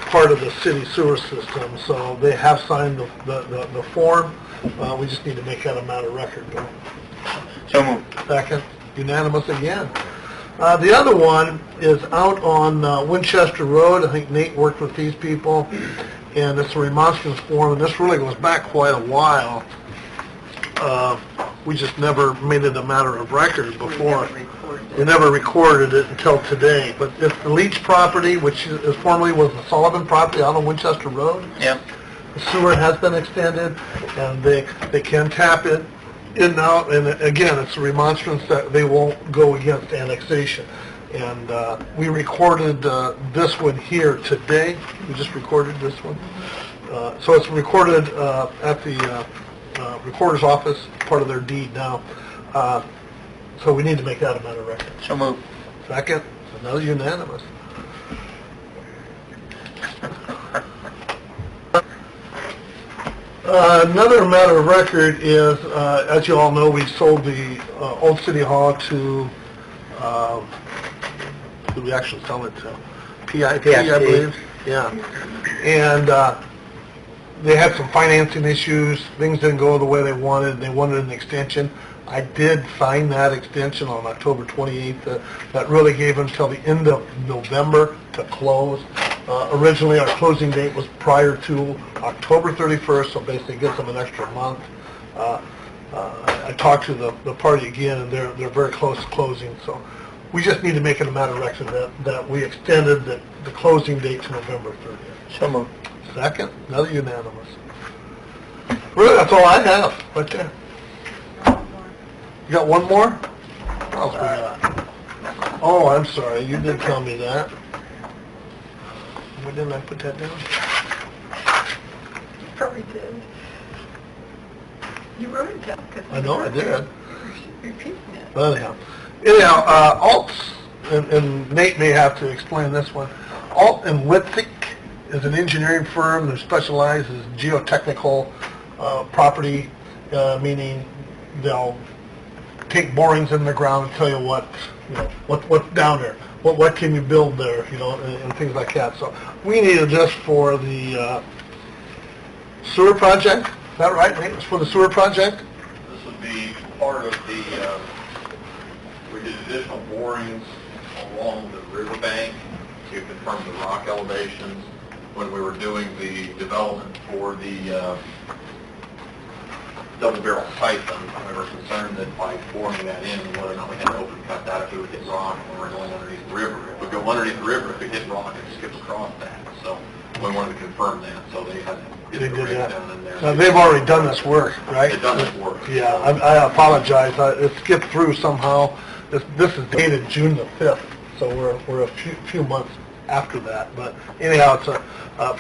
Speaker 1: part of the city sewer system. So they have signed the form. We just need to make that a matter of record.
Speaker 2: So moved.
Speaker 1: Second, unanimous again. The other one is out on Winchester Road. I think Nate worked with these people, and it's a remonstrance form, and this really goes back quite a while. We just never made it a matter of record before. We never recorded it until today. But it's the Leach property, which is formerly was the Sullivan property out on Winchester Road.
Speaker 2: Yep.
Speaker 1: The sewer has been extended, and they can tap it in now. And again, it's a remonstrance that they won't go against annexation. And we recorded this one here today. We just recorded this one. So it's recorded at the recorder's office, part of their deed now. So we need to make that a matter of record.
Speaker 2: So moved.
Speaker 1: Second, another unanimous. Another matter of record is, as you all know, we sold the old City Hall to, who we actually sell it to? PIP, I believe. Yeah. And they had some financing issues. Things didn't go the way they wanted. They wanted an extension. I did sign that extension on October 28th. That really gave them until the end of November to close. Originally, our closing date was prior to October 31st, so basically it gives them an extra month. I talked to the party again, and they're very close to closing, so we just need to make it a matter of record that we extended the closing date to November 30th.
Speaker 2: So moved.
Speaker 1: Second, another unanimous. Really, that's all I have, right there. You got one more? What else we got? Oh, I'm sorry, you did tell me that. Why didn't I put that down?
Speaker 3: You probably did. You wrote it down. 'Cause
Speaker 1: I know I did.
Speaker 3: You're repeating it.
Speaker 1: But anyhow, Alt, and Nate may have to explain this one. Alt and Lithic is an engineering firm that specializes in geotechnical property, meaning they'll take borings in the ground and tell you what's down there, what can you build there, and things like that. So we needed this for the sewer project. Is that right, Nate? It's for the sewer project?
Speaker 5: This would be part of the, we did additional borings along the riverbank to confirm the rock elevations when we were doing the development for the double barrel siphon. We were concerned that by boring that in, whether or not we had to open cut that if it would hit rock when we were going underneath the river. If we go underneath the river, if it hit rock, it skip across that. So we wanted to confirm that, so they had to
Speaker 1: They
Speaker 5: get the
Speaker 1: did that.
Speaker 5: breakdown in there.
Speaker 1: Now, they've already done this work, right?
Speaker 5: They've done this work.
Speaker 1: Yeah, I apologize, it skipped through somehow. This is dated June the 5th, so we're a few months after that. But anyhow, it's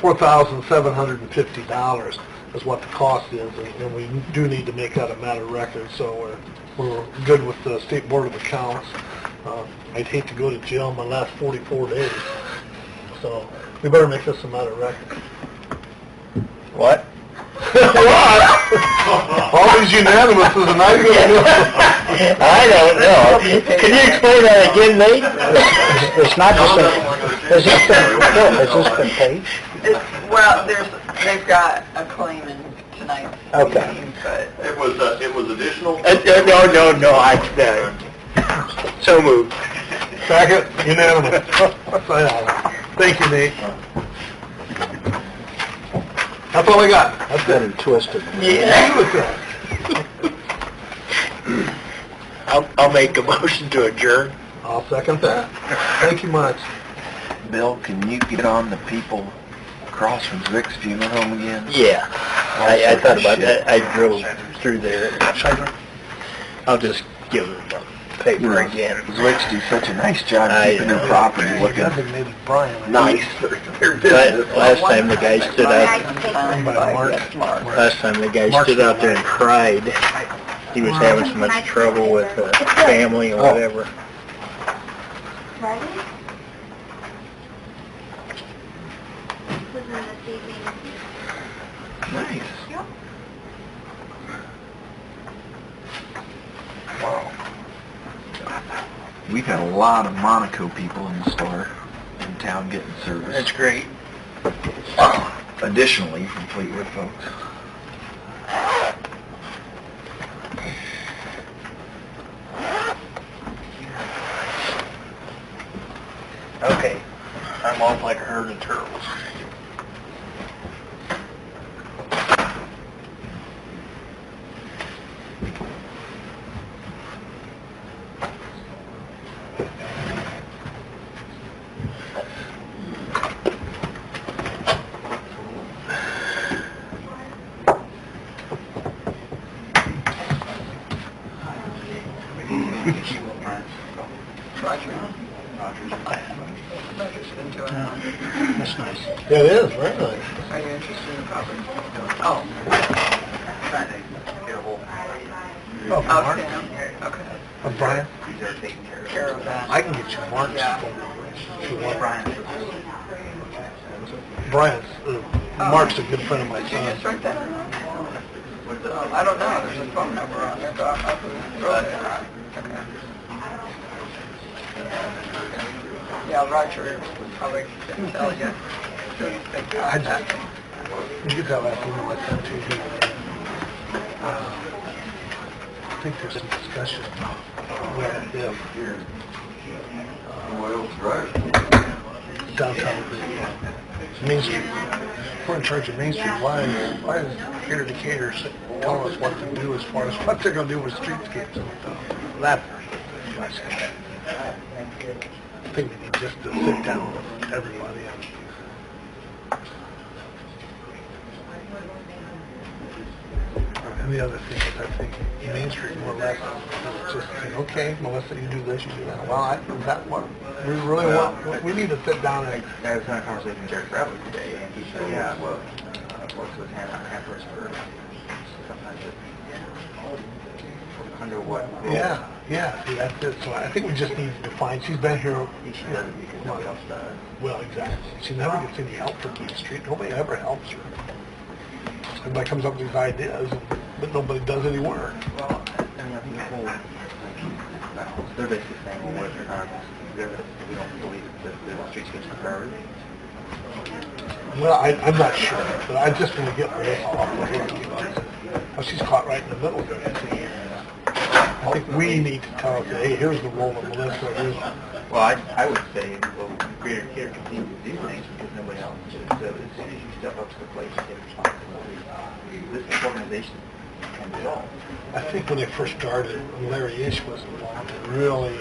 Speaker 1: $4,750 is what the cost is, and we do need to make that a matter of record, so we're good with the State Board of Accounts. I'd hate to go to jail in my last 44 days, so we better make this a matter of record.
Speaker 4: What?
Speaker 1: What? Always unanimous is a nice
Speaker 4: I don't know. Can you explain that again, Nate? It's not just has this been paid?
Speaker 3: Well, they've got a claim in tonight's
Speaker 4: Okay.
Speaker 3: meeting, but
Speaker 5: It was additional.
Speaker 4: No, so moved.
Speaker 1: Second, unanimous. Thank you, Nate. That's all I got. That's
Speaker 4: Got
Speaker 1: it.
Speaker 4: it twisted.
Speaker 1: Yeah.
Speaker 4: I'll make a motion to adjourn.
Speaker 1: I'll second that. Thank you much.
Speaker 9: Bill, can you get on the people across from Zwick's funeral home again?
Speaker 4: Yeah, I thought about that. I drove through there. I'll just give them the paper again.
Speaker 9: Zwick's do such a nice job keeping their property looking
Speaker 1: Designated Brian.
Speaker 9: nice.
Speaker 4: Last time the guy stood out, there and cried. He was having so much trouble with family or whatever.
Speaker 10: Ready? This is in this evening.
Speaker 9: Nice.
Speaker 10: Yep.
Speaker 9: Wow. We've had a lot of Monaco people in the store in town getting service.
Speaker 4: That's great.
Speaker 9: Additionally, from Fleetwood folks.
Speaker 4: Okay, I'm off like a herd of turtles. That's nice.
Speaker 1: Yeah, it is, very nice.
Speaker 3: are you interested in the property? Oh.
Speaker 1: Oh, Mark?
Speaker 3: Okay, okay.
Speaker 1: Brian?
Speaker 3: Care of that.
Speaker 1: I can get you Mark's
Speaker 3: Yeah.
Speaker 1: phone number if you want. Brian's, Mark's a good friend of my
Speaker 3: Did you
Speaker 1: son.
Speaker 3: just write that or not? I don't know, there's a phone number on there, but I'll throw it in. Okay. Yeah, Roger would probably can tell you.
Speaker 1: I just, you get that last email I sent to you. I think there's some discussion about if downtown Main Street. We're in charge of Main Street. Why is Gator Decatur telling us what to do as far as what they're going to do with streetscapes and stuff? That, I think we need just to sit down with everybody. And the other thing is, I think Main Street more or less is just saying, okay, Melissa, you do this, you do that. Well, is that what we really want? We need to sit down and...
Speaker 6: I was having a conversation with Jared Bradley today, and he said, yeah, well, works with Hampers for sometimes under what?
Speaker 1: Yeah, see, that's it. So I think we just need to define, she's been here...
Speaker 6: Each does it because nobody else does.
Speaker 1: Well, exactly. She never gets any help from Main Street. Nobody ever helps her. Everybody comes up with these ideas, but nobody does any work.
Speaker 6: Well, I mean, I think the whole, they're basically saying, well, what if you're not, we don't believe that the streetscape's a priority.
Speaker 1: Well, I'm not sure, but I just want to get this off of her. Well, she's caught right in the middle of it. I think we need to tell her, hey, here's the role of Melissa.
Speaker 6: Well, I would say, well, Greater Care continues to do things because nobody else does. So as soon as you step up to the plate and take responsibility, this organization
Speaker 1: I think when they first started, when Larry Ish was involved, it really